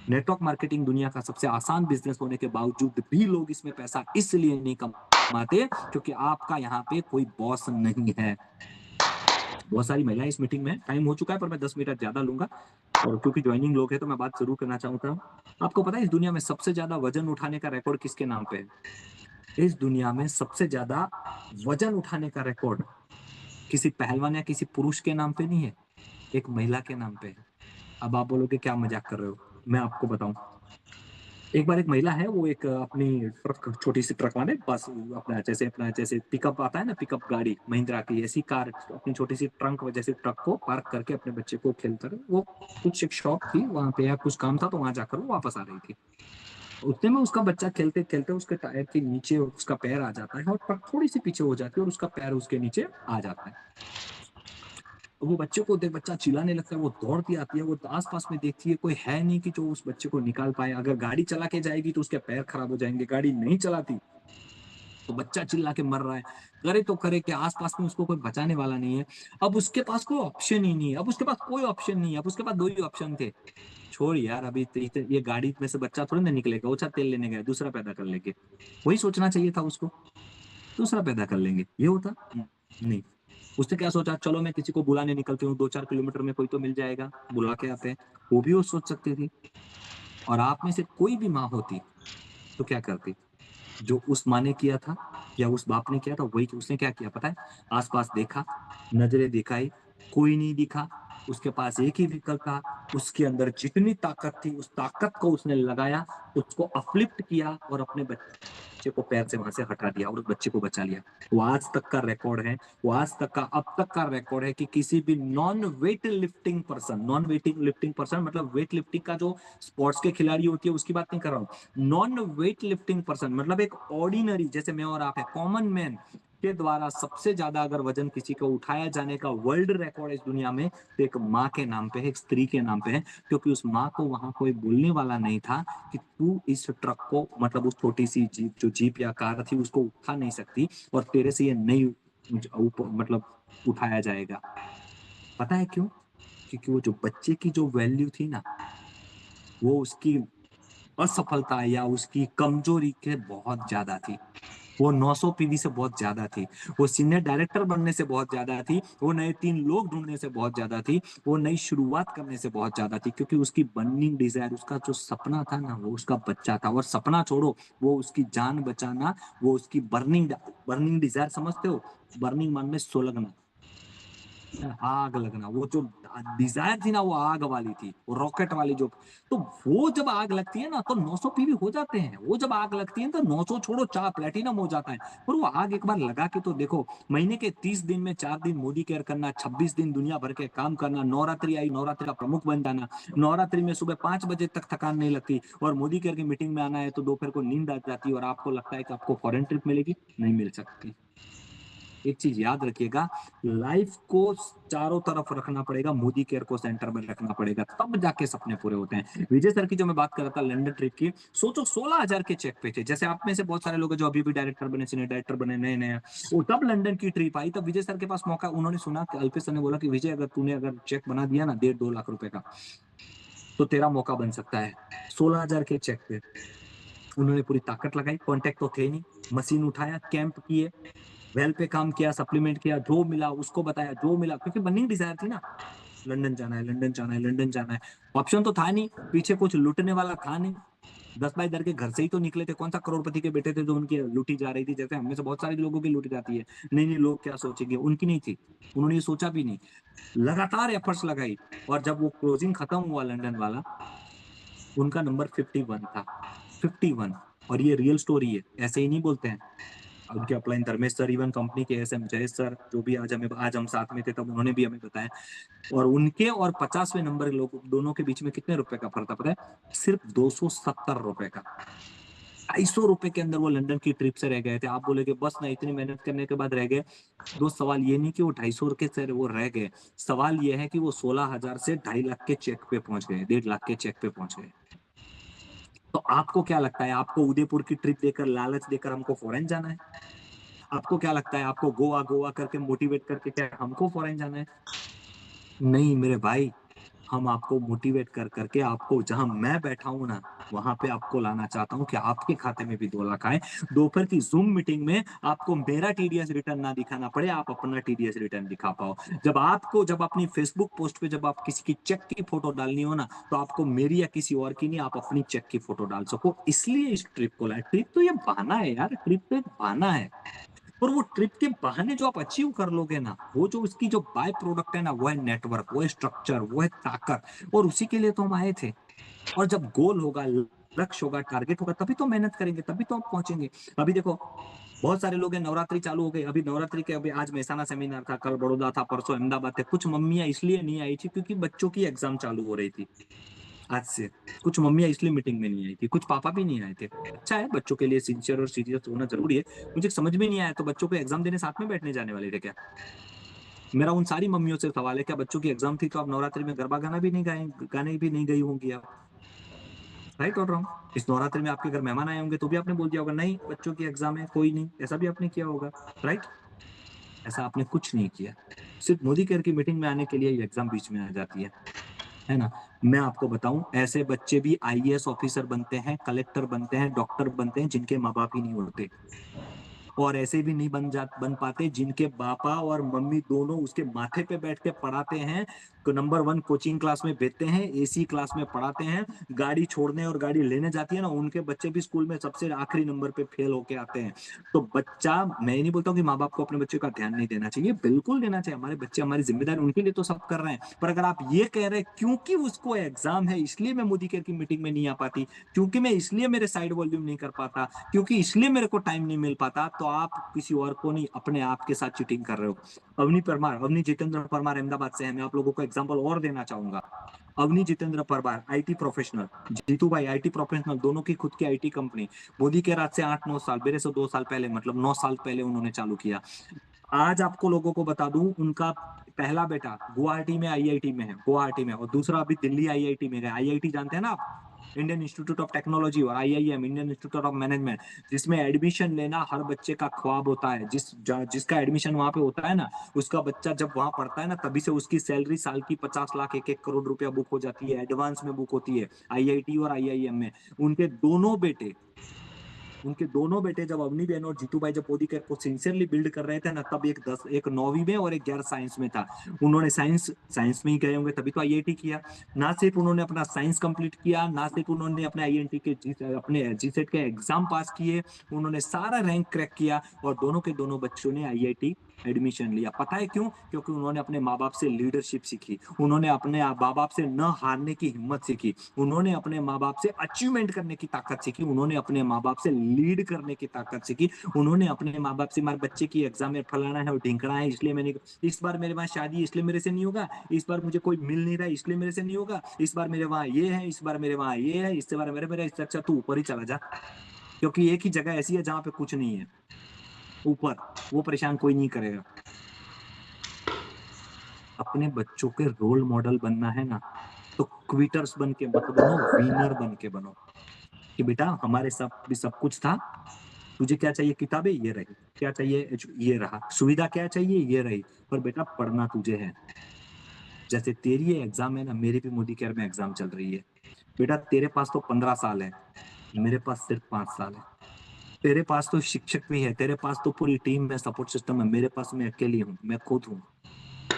नेटवर्क मार्केटिंग दुनिया का सबसे आसान बिजनेस होने के बावजूद भी लोग इसमें पैसा इसलिए नहीं कमाते, क्योंकि आपका यहाँ पे कोई बॉस नहीं है। बहुत सारी महिलाएं इस मीटिंग में, टाइम हो चुका है पर मैं 10 मिनट ज्यादा लूंगा, और क्योंकि ज्वाइनिंग लोग हैं तो मैं बात जरूर करना चाहता हूँ। आपको पता है इस दुनिया में सबसे ज्यादा वजन उठाने का रिकॉर्ड किसके नाम पे है? इस दुनिया में सबसे ज्यादा वजन उठाने का रिकॉर्ड किसी पहलवान या किसी पुरुष के नाम पे नहीं है, एक महिला के नाम पे है। अब आप बोलोगे क्या मजाक कर रहे हो, मैं आपको बताऊं। एक बार एक महिला है, वो एक अपनी ट्रक, छोटी सी ट्रक वाले बस, अपना जैसे पिकअप आता है ना, पिकअप गाड़ी महिंद्रा की, ऐसी कार, अपनी छोटी सी ट्रंक जैसे ट्रक को पार्क करके अपने बच्चे को खेलता है, वो कुछ एक शॉप थी वहां पे या कुछ काम था, तो वहां जाकर वो वापस आ रही थी। उतने में उसका बच्चा खेलते खेलते उसके टायर के नीचे उसका पैर आ जाता है, और ट्रक थोड़ी सी पीछे हो जाती है, और उसका पैर उसके नीचे आ जाता है। वो बच्चे को देख, बच्चा चिल्लाने लगता है, वो दौड़ती आती है, वो आसपास में देखती है कोई है नहीं कि जो उस बच्चे को निकाल पाए। अगर गाड़ी चला के जाएगी तो उसके पैर खराब हो जाएंगे, गाड़ी नहीं चलाती तो बच्चा चिल्ला के मर रहा है, करे तो करे कि आसपास में उसको कोई बचाने वाला नहीं है। अब उसके पास कोई ऑप्शन ही नहीं है, अब उसके पास कोई ऑप्शन नहीं है, अब उसके पास दो ही ऑप्शन थे। छोड़ यार, अभी ये गाड़ी में से बच्चा थोड़ी ना निकलेगा, अच्छा तेल लेने गया, दूसरा पैदा कर लेंगे, वही सोचना चाहिए था उसको, दूसरा पैदा कर लेंगे, ये होता नहीं। उसने क्या सोचा, चलो मैं किसी को बुलाने निकलती हूँ, 2-4 किलोमीटर में कोई तो मिल जाएगा, बुला के आते हैं। वो भी वो सोच सकती थी। और आप में से कोई भी माँ होती तो क्या करती? जो उस माँ ने किया था या उस बाप ने किया था, वही उसने क्या किया पता है? आसपास देखा, नजरें दिखाई, कोई नहीं दिखा, उसके पास एक ही विकल्प था, उसके अंदर जितनी ताकत थी उस ताकत को उसने लगाया, उसको अपलिफ्ट किया, और अपने बच्चे को पैर से वहां से हटा दिया, और उस बच्चे को बचा लिया। वो आज तक का रिकॉर्ड है, वो आज तक का, अब तक का रिकॉर्ड है कि किसी भी नॉन वेटिंग लिफ्टिंग पर्सन, मतलब वेट लिफ्टिंग का जो स्पोर्ट्स के खिलाड़ी होती है उसकी बात नहीं कर रहा हूँ, नॉन वेट लिफ्टिंग पर्सन, मतलब एक ऑर्डिनरी जैसे मैं और आप है, कॉमन मैन, के द्वारा सबसे ज्यादा अगर वजन किसी को उठाया जाने का वर्ल्ड रिकॉर्ड इस दुनिया में तो एक माँ के नाम पे है, एक स्त्री के नाम पे है, क्योंकि उस माँ को वहां कोई बोलने वाला नहीं था कि तू इस ट्रक को, मतलब उस छोटी सी जीप, जो जीप या कार थी, उसको उठा नहीं सकती और तेरे से ये नहीं मतलब उठाया जाएगा। पता है क्यों? क्योंकि वो जो बच्चे की जो वैल्यू थी ना, वो उसकी असफलता या उसकी कमजोरी के बहुत ज्यादा थी। वो 900 पीवी से बहुत ज्यादा थी, वो सीनियर डायरेक्टर बनने से बहुत ज्यादा थी, वो नए 3 लोग ढूंढने से बहुत ज्यादा थी, वो नई शुरुआत करने से बहुत ज्यादा थी, क्योंकि उसकी बर्निंग डिजायर, उसका जो सपना था ना, वो उसका बच्चा था। और सपना छोड़ो, वो उसकी जान बचाना, वो उसकी बर्निंग बर्निंग डिजायर समझते हो? बर्निंग मान में सुलगना, आग लगना, वो जो डिजायर थी ना, वो आग वाली थी, वो रॉकेट वाली जो। तो वो जब आग लगती है ना तो 900 पीवी हो जाते हैं। वो जब आग लगती है तो 900 छोड़ो, 4 प्लेटिनम हो जाता है। और वो आग एक बार लगा के तो देखो, महीने के 30 दिन में 4 दिन मोदी केयर करना, 26 दिन दुनिया भर के काम करना, नवरात्रि आई, नवरात्रि का प्रमुख बन जाना, नवरात्रि में सुबह 5 बजे तक थकान नहीं लगती, और मोदी केयर की मीटिंग में आना है तो दोपहर को नींद आ जाती है, और आपको लगता है कि आपको फॉरेन ट्रिप मिलेगी, नहीं मिल सकती। एक चीज याद रखिएगा, लाइफ को चारों तरफ रखना पड़ेगा, मोदी केयर को सेंटर में रखना पड़ेगा, तब जाके सपने पूरे होते हैं। विजय सर की जो मैं बात कर रहा था लंदन ट्रिप की, सोचो 16,000 के चेक पे थे। जैसे आप में से बहुत सारे लोग हैं जो अभी भी डायरेक्टर बने, सीनियर डायरेक्टर बने, नए नए, वो तब लंदन की ट्रिप आई, तब विजय सर के पास मौका, उन्होंने सुना कि अल्पेश सर ने बोला कि विजय, अगर तूने अगर चेक बना दिया ना 1.5-2 लाख रुपए का, तो तेरा मौका बन सकता है। 16,000 के चेक पे उन्होंने पूरी ताकत लगाई, कॉन्टेक्ट तो थे नहीं, मशीन उठाया, कैंप किए, वेल पे काम किया, सप्लीमेंट किया, जो मिला उसको बताया, जो मिला, क्योंकि बर्निंग डिजायर थी ना, लंदन जाना है, लंदन जाना है, लंदन जाना है। ऑप्शन तो था नहीं, पीछे कुछ लूटने वाला था नहीं। 10 बाई 10 के घर से ही तो निकले थे, कौन सा करोड़पति के बेटे थे जो उनकी लूटी जा रही थी? जैसे हमें से बहुत सारे लोगों की लूटी जाती है, नहीं नहीं लोग क्या सोचेंगे, उनकी नहीं थी। उन्होंने ये सोचा भी नहीं, लगातार एफर्ट्स लगाई। और जब वो क्लोजिंग खत्म हुआ लंदन वाला, उनका नंबर 51 था, 51। और ये रियल स्टोरी है, ऐसे ही नहीं बोलते हैं। उनके upline Dharmesh sir, even company के एसएम जयेश सर, जो भी आज हम साथ में थे, तब उन्होंने भी हमें बताया। और उनके और 50वें नंबर के लोग दोनों के बीच में कितने रुपए का फर्क था पता है? सिर्फ 270 रुपए का। 250 रुपए के अंदर वो लंदन की ट्रिप से रह गए थे। आप बोले कि बस ना, इतनी मेहनत करने के बाद रह गए। दोस्त, सवाल ये नहीं कि वो 250 के से वो रह गए, सवाल ये है कि वो 16,000 से 2.5 लाख के चेक पे पहुंच गए, 1.5 लाख के चेक पे पहुंच गए। तो आपको क्या लगता है, आपको उदयपुर की ट्रिप देकर, लालच देकर हमको फॉरेन जाना है? आपको क्या लगता है, आपको गोवा गोवा करके मोटिवेट करके क्या हमको फॉरेन जाना है? नहीं मेरे भाई, हम आपको मोटिवेट कर करके आपको जहां मैं बैठा हूं ना, वहां पे आपको लाना चाहता हूं कि आपके खाते में भी 2 लाख आए। दोपहर की जूम मीटिंग में आपको मेरा टीडीएस रिटर्न ना दिखाना पड़े, आप अपना टीडीएस रिटर्न दिखा पाओ। जब अपनी फेसबुक पोस्ट पे जब आप किसी की चेक की फोटो डालनी हो ना, तो आपको मेरी या किसी और की नहीं, आप अपनी चेक की फोटो डाल सको। इसलिए इस ट्रिप को लाए। ट्रिप तो ये बहाना है यार, ट्रिप तो एक बहाना है। और वो ट्रिप के बहाने जो आप अचीव कर लोगे ना, वो जो उसकी जो बाय प्रोडक्ट है ना, वो है नेटवर्क, वो है स्ट्रक्चर, वो है ताकत। और उसी के लिए तो हम आए थे। और जब गोल होगा, लक्ष्य होगा, टारगेट होगा, तभी तो मेहनत करेंगे, तभी तो हम पहुंचेंगे। अभी देखो, बहुत सारे लोग हैं, नवरात्रि चालू हो गई, अभी नवरात्रि के, अभी आज मेहसाना सेमिनार था, कल बड़ौदा था, परसों अहमदाबाद थे। कुछ मम्मियां इसलिए नहीं आई थी क्योंकि बच्चों की एग्जाम चालू हो रही थी आज से। कुछ मम्मियां इसलिए मीटिंग में नहीं आई थी, कुछ पापा भी नहीं आए थे। अच्छा है, बच्चों के लिए सिंसियर और सीरियस होना जरूरी है। मुझे समझ में नहीं आया, तो बच्चों को एग्जाम देने साथ में बैठने जाने वाले थे क्या? मेरा उन सारी मम्मियों से सवाल है, क्या बच्चों की एग्जाम थी तो आप नवरात्रि में गरबा गाना भी नहीं गाए, गाने भी नहीं गई होंगी आप? राइट और रॉन्ग? इस नवरात्रि में आपके घर मेहमान आए होंगे तो भी आपने बोल दिया होगा नहीं बच्चों की एग्जाम है, कोई नहीं, ऐसा भी आपने किया होगा। राइट? ऐसा आपने कुछ नहीं किया। सिर्फ मोदी केयर की मीटिंग में आने के लिए ये एग्जाम बीच में आ जाती है ना? मैं आपको बताऊं, ऐसे बच्चे भी आईएएस ऑफिसर बनते हैं, कलेक्टर बनते हैं, डॉक्टर बनते हैं, जिनके माँ बाप ही नहीं होते। और ऐसे भी नहीं बन पाते जिनके पापा और मम्मी दोनों उसके माथे पे बैठ के पढ़ाते हैं, तो नंबर 1 कोचिंग क्लास में भेजते हैं, एसी क्लास में पढ़ाते हैं, गाड़ी छोड़ने और गाड़ी लेने जाती है ना, उनके बच्चे भी स्कूल में सबसे आखिरी नंबर पे फेल होके आते हैं। तो बच्चा, मैं नहीं बोलता हूँ कि माँ बाप को अपने बच्चे का ध्यान नहीं देना चाहिए, बिल्कुल देना चाहिए। हमारे बच्चे हमारी जिम्मेदारी, उनके लिए तो सब कर रहे हैं। पर अगर आप ये कह रहे हैं क्योंकि उसको एग्जाम है इसलिए मैं मोदी केयर की मीटिंग में नहीं आ पाती, क्योंकि मैं इसलिए मेरे साइड वॉल्यूम नहीं कर पाता, क्योंकि इसलिए मेरे को टाइम नहीं मिल पाता, तो आप किसी और को नहीं, अपने आप के साथ चीटिंग कर रहे हो। अवनी परमार, अवनी जितेंद्र परमार अहमदाबाद से है, मैं आप लोगों को एग्जांपल और देना चाहूंगा। अवनी जितेंद्र परमार आईटी प्रोफेशनल, जीतू भाई आईटी प्रोफेशनल, दोनों की खुद की आईटी कंपनी। मोदी के राज से 8-9 साल, मेरे से 2 साल पहले, मतलब 9 साल पहले उन्होंने चालू किया। आज आपको लोगों को बता दूं, उनका पहला बेटा गुवाहाटी में आईआईटी में है, गुवाहाटी में, और दूसरा अभी दिल्ली आईआईटी में गया। आईआईटी जानते हैं ना आप, इंडियन इंस्टीट्यूट ऑफ टेक्नोलॉजी, और IIM Indian institute of management, जिसमें एडमिशन लेना हर बच्चे का ख्वाब होता है। जिसका एडमिशन वहां पे होता है ना, उसका बच्चा जब वहां पढ़ता है ना, तभी से उसकी सैलरी साल की 50 लाख 1-1 करोड़ रुपया बुक हो जाती है, एडवांस में बुक होती है आईआईटी और आईआईएम में। उनके दोनों बेटे उनके दोनों बेटे जब अवनी बहन और जीतू भाई जब मोदी केयर को सिंसियरली बिल्ड कर रहे थे ना, तब एक 9वीं में और एक 11 साइंस में था। उन्होंने साइंस में ही गए होंगे, तभी तो आईआईटी किया। ना सिर्फ उन्होंने अपना साइंस कंप्लीट किया, ना सिर्फ उन्होंने अपने आईएनटी के अपने जीसेट के एग्जाम पास किए, उन्होंने सारा रैंक क्रैक किया, और दोनों के दोनों बच्चों ने आईआईटी एडमिशन लिया। पता है क्यों? क्योंकि उन्होंने अपने माँ बाप से लीडरशिप सीखी, उन्होंने अपने माँ बाप से न हारने की हिम्मत सीखी, उन्होंने अपने माँ बाप से अचीवमेंट करने की ताकत सीखी, उन्होंने अपने माँ बाप से लीड करने की ताकत सीखी, उन्होंने अपने माँ बाप से, मारे बच्चे की एग्जाम में फलाना है और ढिंकना है, इसलिए मैंने, इस बार मेरे वहां शादी इसलिए मेरे से नहीं होगा, इस बार मुझे कोई मिल नहीं रहा इसलिए मेरे से नहीं होगा, इस बार मेरे वहां ये है, इस बार मेरे वहां ये है, इससे बार मेरे मेरे इससे अच्छा तू ऊपर ही चला जा, क्योंकि एक ही जगह ऐसी है जहां पे कुछ नहीं है, ऊपर। वो परेशान कोई नहीं करेगा। अपने बच्चों के रोल मॉडल बनना है ना, तो क्विटर्स बन के मत बनो, विनर बन के बनो। कि बेटा हमारे सब भी सब कुछ था, तुझे क्या चाहिए, किताबें ये रही, क्या चाहिए ये रहा, सुविधा क्या चाहिए ये रही, पर बेटा पढ़ना तुझे है। जैसे तेरी ये एग्जाम है ना, मेरी भी मोदी केयर में एग्जाम चल रही है। बेटा तेरे पास तो 15 साल है, मेरे पास सिर्फ 5 साल है। तेरे पास तो शिक्षक भी है, तेरे पास तो पूरी टीम है, सपोर्ट सिस्टम है, मेरे पास मैं अकेली हूँ, मैं खुद हूँ,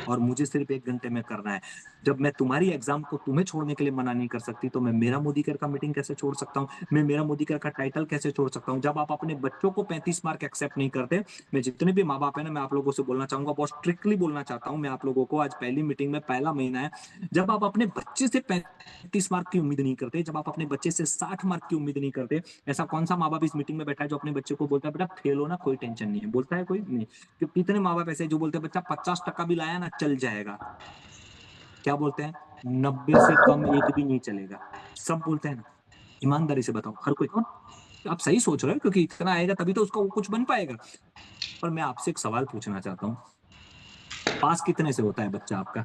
और मुझे सिर्फ 1 घंटे में करना है। जब मैं तुम्हारी एग्जाम को तुम्हें छोड़ने के लिए मना नहीं कर सकती, तो मैं मेरा मोदी केयर का मीटिंग कैसे छोड़ सकता हूँ, मैं मेरा मोदी केयर का टाइटल कैसे छोड़ सकता हूँ? जब आप अपने बच्चों को 35 मार्क एक्सेप्ट नहीं करते, मैं जितने भी माँ बाप है ना, मैं आप लोगों से बोलना चाहूंगा, बहुत स्ट्रिक्टली बोलना चाहता हूँ मैं आप लोगों को, आज पहली मीटिंग में पहला महीना है, जब आप अपने बच्चे से 35 मार्क की उम्मीद नहीं करते, जब आप अपने बच्चे से 60 मार्क की उम्मीद नहीं करते, ऐसा कौन सा माँ बाप इस मीटिंग में बैठा है जो अपने बच्चे को बोलता है बेटा फेल हो ना कोई टेंशन नहीं है? बोलता है कोई नहीं? कितने माँ बाप ऐसे जो बोलते हैं बच्चा 50 टक्का भी लाया ना चल जाएगा? क्या बोलते हैं? 90 से कम एक भी नहीं चलेगा, सब बोलते हैं ना। ईमानदारी से बताओ, हर कोई कौन? आप सही सोच रहे हो, क्योंकि इतना आएगा तभी तो उसका वो कुछ बन पाएगा। पर मैं आपसे एक सवाल पूछना चाहता हूँ, पास कितने से होता है बच्चा आपका?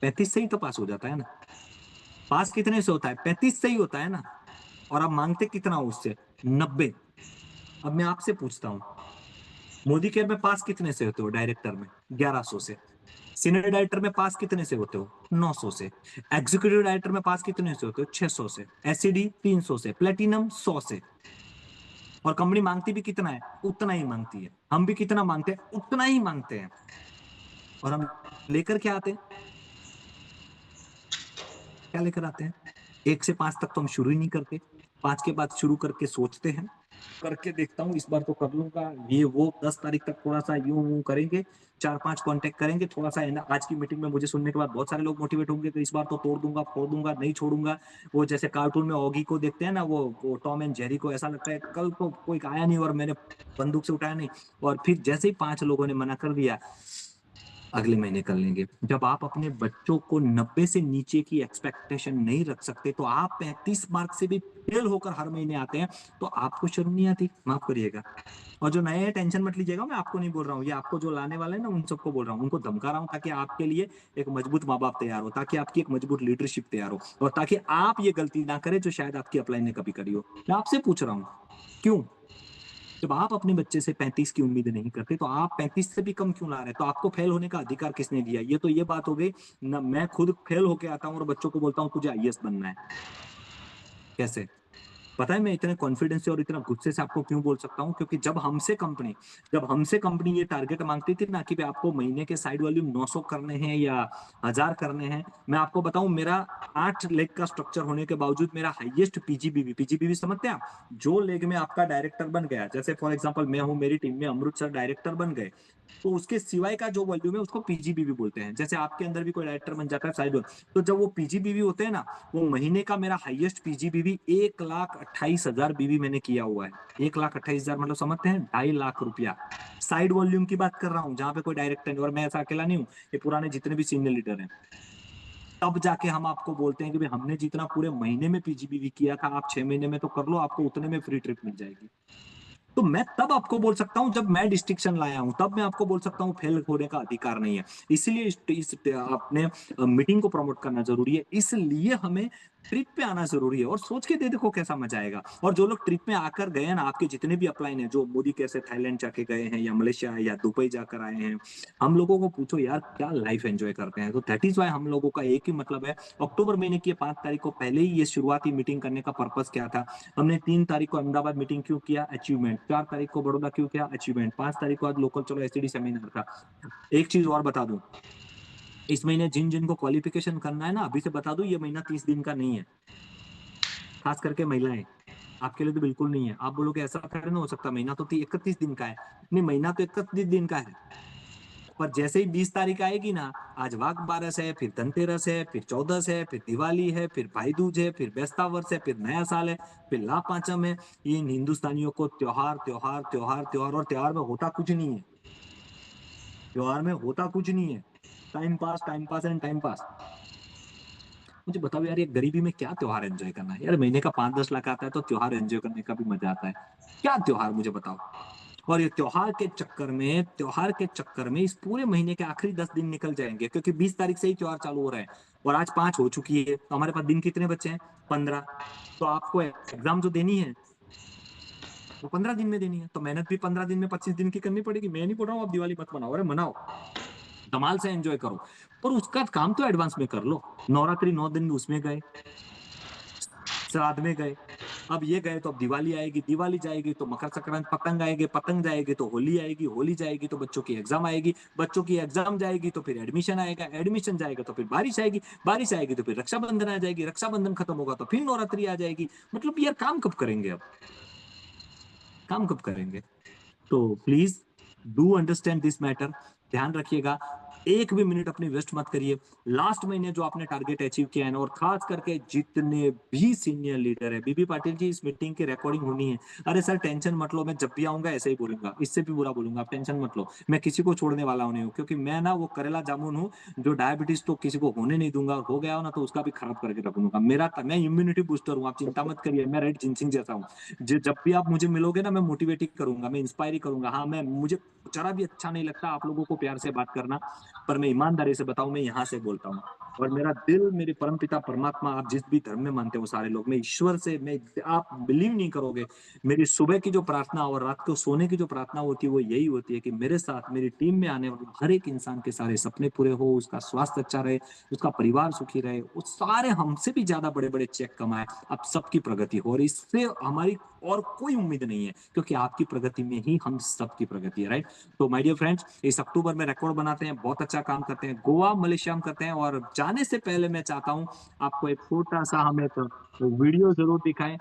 35 से ही तो पास हो जाता है ना। पास कितने से होता है? 35 से ही होता है ना। और आप मांगते कितना हो उससे? 90। अब मैं आपसे पूछता हूँ, मोदी केयर में पास कितने से होते हो? डायरेक्टर में 1100 से। सीनियर डायरेक्टर में पास कितने से होते हो? 900 से। एग्जीक्यूटिव डायरेक्टर में पास कितने से होते हो? 600 से। एससीडी 300 से। प्लेटिनम 100 से। और कंपनी मांगती भी कितना है? उतना ही मांगती है। हम भी कितना मांगते हैं? उतना ही मांगते हैं। और हम लेकर क्या आते हैं? क्या लेकर आते हैं? 1 से 5 तक तो हम शुरू ही नहीं करते, 5 के बाद शुरू करके सोचते हैं, करके देखता हूँ, इस बार तो कर लूंगा ये वो, 10 तारीख तक थोड़ा सा यूं यूं करेंगे, 4-5 कांटेक्ट करेंगे, थोड़ा सा है ना। आज की मीटिंग में मुझे सुनने के बाद बहुत सारे लोग मोटिवेट होंगे, तो इस बार तो तोड़ दूंगा, फोड़ दूंगा, नहीं छोड़ूंगा। वो जैसे कार्टून में ऑगी को देखते हैं ना, वो टॉम एंड जेरी को, ऐसा लगता है कल को कोई आया नहीं और मैंने बंदूक से उठाया नहीं, और फिर जैसे ही 5 लोगों ने मना कर दिया, अगले महीने कर लेंगे। जब आप अपने बच्चों को 90 से नीचे की एक्सपेक्टेशन नहीं रख सकते, तो आप 35 मार्क से भी फेल होकर हर महीने आते हैं, तो आपको शर्म नहीं आती? माफ करिएगा। और जो नए हैं टेंशन मत लीजिएगा, मैं आपको नहीं बोल रहा हूँ, ये आपको जो लाने वाले हैं ना उन सबको बोल रहा हूँ, उनको धमका रहा हूँ, ताकि आपके लिए एक मजबूत माँ बाप तैयार हो, ताकि आपकी एक मजबूत लीडरशिप तैयार हो, और ताकि आप ये गलती ना करें जो शायद आपकी अपलाइन ने कभी करी हो। मैं आपसे पूछ रहा हूँ, क्यों? जब आप अपने बच्चे से 35 की उम्मीद नहीं करते, तो आप 35 से भी कम क्यों ला रहे हैं? तो आपको फेल होने का अधिकार किसने दिया? ये तो ये बात हो गई ना, मैं खुद फेल होके आता हूँ और बच्चों को बोलता हूँ तुझे आईएएस बनना है। कैसे? पता है मैं इतने कॉन्फिडेंस से और इतना गुस्से से आपको क्यों बोल सकता हूँ? क्योंकि जब हमसे कंपनी ये टारगेट मांगती थी ना, कि भाई आपको महीने के साइड वॉल्यूम 900 करने हैं या 1000 करने हैं, मैं आपको बताऊं, मेरा 8 लेग का स्ट्रक्चर होने के बावजूद मेरा हाईएस्ट पीजीबीवी समझते हैं आप? जो लेग में आपका डायरेक्टर बन गया, जैसे फॉर एग्जांपल मैं हूं, मेरी टीम में अमृत सर डायरेक्टर बन गए, तो उसके सिवाय का जो वॉल्यूम है उसको पीजीबीवी बोलते हैं। जैसे आपके अंदर भी कोई डायरेक्टर बन जाता है साइड, तो जब वो पीजीबीवी होते हैं ना, वो महीने का मेरा हाईएस्ट पीजीबीवी 1,28,000 बीवी मैंने किया हुआ है। 1,28,000 मतलब समझते हैं, 2.5 लाख रुपया। साइड वॉल्यूम की बात कर रहा हूँ, जहां पे कोई डायरेक्टर नहीं, और मैं ऐसा अकेला नहीं हूँ, ये पुराने जितने भी सीनियर लीडर हैं। तब जाके हम आपको बोलते हैं कि भाई हमने जितना पूरे महीने में पीजीबीवी किया था आप 6 महीने में तो कर लो, आपको उतने में फ्री ट्रिप मिल जाएगी। तो मैं तब आपको बोल सकता हूं जब मैं डिस्टिंक्शन लाया हूं, तब मैं आपको बोल सकता हूं फेल होने का अधिकार नहीं है। इसलिए अपने मीटिंग को प्रमोट करना जरूरी है, इसलिए हमें ट्रिप पे आना जरूरी है। और सोच के दे देखो कैसा मजा आएगा। और जो लोग ट्रिप में आकर गए हैं ना, आपके जितने भी अपलाइन हैं, जो मोदी कैसे थाईलैंड जाके गए हैं या मलेशिया या दुबई जाकर आए हैं, हम लोगों को पूछो यार क्या लाइफ एंजॉय करते हैं। तो दैट इज वाई हम लोगों का एक ही मतलब है, अक्टूबर महीने की 5 तारीख को पहले ही ये शुरुआती मीटिंग करने का पर्पस क्या था। हमने 3 तारीख को अहमदाबाद मीटिंग क्यों किया, अचीवमेंट। 4 तारीख को बड़ौदा क्यों किया, अचीवमेंट। 5 तारीख को आज लोकल चलो एसटीडी सेमिनार था। एक चीज और बता दूं, इस महीने जिन जिन को क्वालिफिकेशन करना है ना, अभी से बता दूं, ये महीना 30 दिन का नहीं है। खास करके महिलाएं, आपके लिए तो बिल्कुल नहीं है। आप बोलोगे ऐसा थोड़ी ना हो सकता, महीना तो 31 दिन का है। नहीं, महीना तो 31 दिन का है। पर जैसे ही 20 तारीख आएगी ना, आज वाघ बारस है, फिर धनतेरस है, फिर चौदस है, फिर दिवाली है, फिर भाई दूज है, फिर बेस्ता वर्ष है, फिर नया साल है, फिर लाभ पांचम है। ये इन हिंदुस्तानियों को त्योहार त्योहार त्योहार त्योहार, और त्योहार में होता कुछ नहीं है। त्योहार में होता कुछ नहीं है, time pass and time pass. मुझे बताओ यार, ये गरीबी में क्या त्योहार एंजॉय करना है यार। महीने का 5-10 लाख आता है तो त्योहार एंजॉय करने का भी मजा आता है। क्या त्योहार, मुझे बताओ। और ये त्योहार के चक्कर में इस पूरे महीने के आखिरी 10 दिन निकल जाएंगे, क्योंकि 20 तारीख से ही त्योहार चालू हो रहा है। और आज 5 हो चुकी है, तो हमारे पास दिन कितने बचे हैं, 15। तो आपको एग्जाम जो देनी है वो 15 दिन में देनी है, तो मेहनत भी 15 दिन में 25 दिन की करनी पड़ेगी। मैं नहीं बोल रहा हूँ आप दिवाली मत मनाओ, अरे मनाओ, धमाल से एंजॉय करो। पर उसका काम तो एडवांस में कर लो। नवरात्रि 9 दिन उसमें गए, श्राद्ध में गए, अब ये गए तो अब दिवाली आएगी, दिवाली जाएगी तो मकर संक्रांति, पतंग आएगी, पतंग जाएगी तो होली आएगी, होली जाएगी तो बच्चों की एग्जाम आएगी, बच्चों की एग्जाम जाएगी तो फिर एडमिशन आएगा, एडमिशन जाएगा तो फिर बारिश आएगी, बारिश आएगी तो फिर रक्षाबंधन आ जाएगी, रक्षाबंधन खत्म होगा तो फिर नवरात्रि आ जाएगी। मतलब यार काम कब करेंगे अब, काम कब करेंगे। तो please do understand this matter. ध्यान रखिएगा, एक भी मिनट अपनी वेस्ट मत करिए। लास्ट महीने जो आपने टारगेट अचीव किया है ना, और खास करके जितने भी सीनियर लीडर है, बीबी पाटिल जी इस मीटिंग की रिकॉर्डिंग होनी है। अरे सर टेंशन मत लो, मैं जब भी आऊंगा ऐसे ही बोलूंगा, इससे भी बुरा बोलूंगा, आप टेंशन मत लो। मैं किसी को छोड़ने वाला नहीं हूँ, क्योंकि मैं ना वो करेला जामुन हूँ जो डायबिटीज तो किसी को होने नहीं दूंगा, और हो गया हो ना तो उसका भी खराब करके रखूंगा। मैं इम्यूनिटी बूस्टर हूँ, आप चिंता मत करिए। मैं रेड जिनसिंग जैसा हूँ। जब भी आप मुझे मिलोगे ना, मैं मोटिवेट ही करूंगा, मैं इंस्पायर ही करूंगा। हाँ, मैं मुझे जरा भी अच्छा नहीं लगता आप लोगों को प्यार से बात करना, पर मैं ईमानदारी से बताऊं, मैं यहाँ से बोलता हूँ। और मेरा दिल, मेरे परमपिता परमात्मा, आप जिस भी धर्म में मानते हो सारे लोग, मैं ईश्वर से, मैं, आप बिलीव नहीं करोगे, मेरी सुबह की जो प्रार्थना और रात को सोने की जो प्रार्थना होती है वो यही होती है कि मेरे साथ, मेरी टीम में आने वाले हर एक इंसान के सारे सपने पूरे हो, उसका स्वास्थ्य अच्छा रहे, उसका परिवार सुखी रहे, वो सारे हमसे भी ज्यादा बड़े बड़े चेक कमाए, अब सबकी प्रगति हो। और इससे हमारी और कोई उम्मीद नहीं है, क्योंकि आपकी प्रगति में ही हम सबकी प्रगति है, राइट। तो माय डियर फ्रेंड्स, इस अक्टूबर में रिकॉर्ड बनाते हैं, बहुत अच्छा काम करते हैं, गोवा मलेशिया में करते हैं। और जाने से पहले मैं चाहता हूं आपको एक छोटा सा हम एक वीडियो जरूर दिखाएं,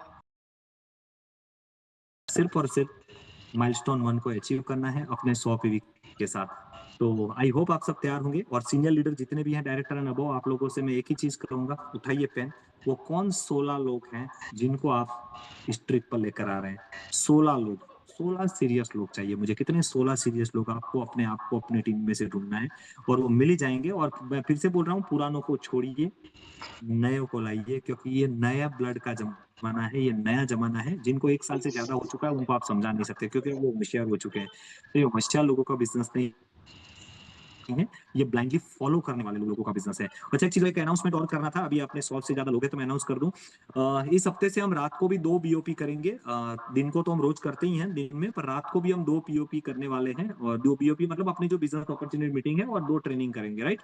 सिर्फ और सिर्फ माइलस्टोन 1 को अचीव करना है अपने 100 पीवी के साथ। तो आई होप आप सब तैयार होंगे। और सीनियर लीडर जितने भी हैं, डायरेक्टर एंड अबव, आप लोगों से मैं एक ही चीज कहूंगा, उठाइए पेन। वो कौन 16 लोग हैं जिनको आप इस ट्रिप पर लेकर आ रहे हैं? 16 लोग, 16 सीरियस लोग चाहिए मुझे। कितने? 16 सीरियस लोग आपको अपने आप को अपनी टीम में से ढूंढना है, और वो मिल ही जाएंगे। और मैं फिर से बोल रहा हूँ, पुरानों को छोड़िए, नए को लाइए, क्योंकि ये नया ब्लड का जमाना है, ये नया जमाना है। जिनको 1 साल से ज्यादा हो चुका है उनको आप समझा नहीं सकते, क्योंकि वो होशियार हो चुके हैं। तो ये होशियार लोगों का बिजनेस नहीं है, ये ब्लाइंडली फॉलो करने वाले लोगों का बिजनेस है। अच्छा, एक चीज, एक अनाउंसमेंट और करना था। अभी आपने 100 से ज्यादा लोग हैं तो मैं अनाउंस कर दूं, इस हफ्ते से हम रात को भी 2 बीओपी करेंगे। दिन को तो हम रोज करते ही हैं दिन में, पर रात को भी हम 2 पीओपी करने वाले हैं। और 2 बीओपी मतलब अपनी जो बिजनेस अपॉर्चुनिटी मीटिंग है, और 2 ट्रेनिंग करेंगे, राइट।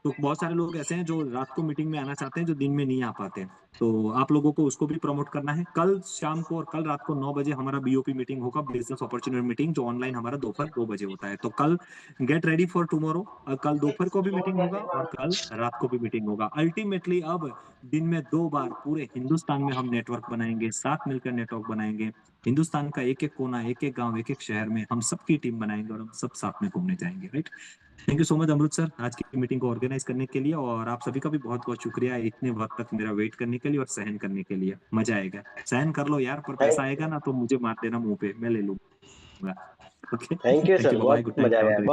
तो बहुत सारे लोग ऐसे हैं जो रात को मीटिंग में आना चाहते हैं, जो दिन में नहीं आ पाते हैं। तो आप लोगों को उसको भी प्रमोट करना है। कल शाम को और कल रात को 9 बजे हमारा बीओपी मीटिंग होगा, बिजनेस अपॉर्चुनिटी मीटिंग, जो ऑनलाइन हमारा दोपहर 2 बजे होता है। तो कल गेट रेडी फॉर टुमारो। कल दोपहर को भी मीटिंग होगा और कल रात को भी मीटिंग होगा। अल्टीमेटली अब दिन में 2 बार पूरे हिंदुस्तान में हम नेटवर्क बनाएंगे, साथ मिलकर नेटवर्क बनाएंगे। हिंदुस्तान का एक एक कोना, एक एक गांव, एक एक शहर में हम सबकी टीम बनाएंगे, और हम सब साथ में घूमने जाएंगे, right. Thank you so much Amrit sir, आज की मीटिंग को ऑर्गेनाइज करने के लिए। और आप सभी का भी बहुत बहुत शुक्रिया इतने वक्त तक मेरा वेट करने के लिए और सहन करने के लिए। मजा आएगा, सहन कर लो यार, पर पैसा थैंक आएगा ना तो मुझे मार देना मुंह पे, मैं ले लूंगा। Okay, thank you thank sir, you, bye, बहुत गुड मजा नाइट, आ हैव अ गया। ग्रेट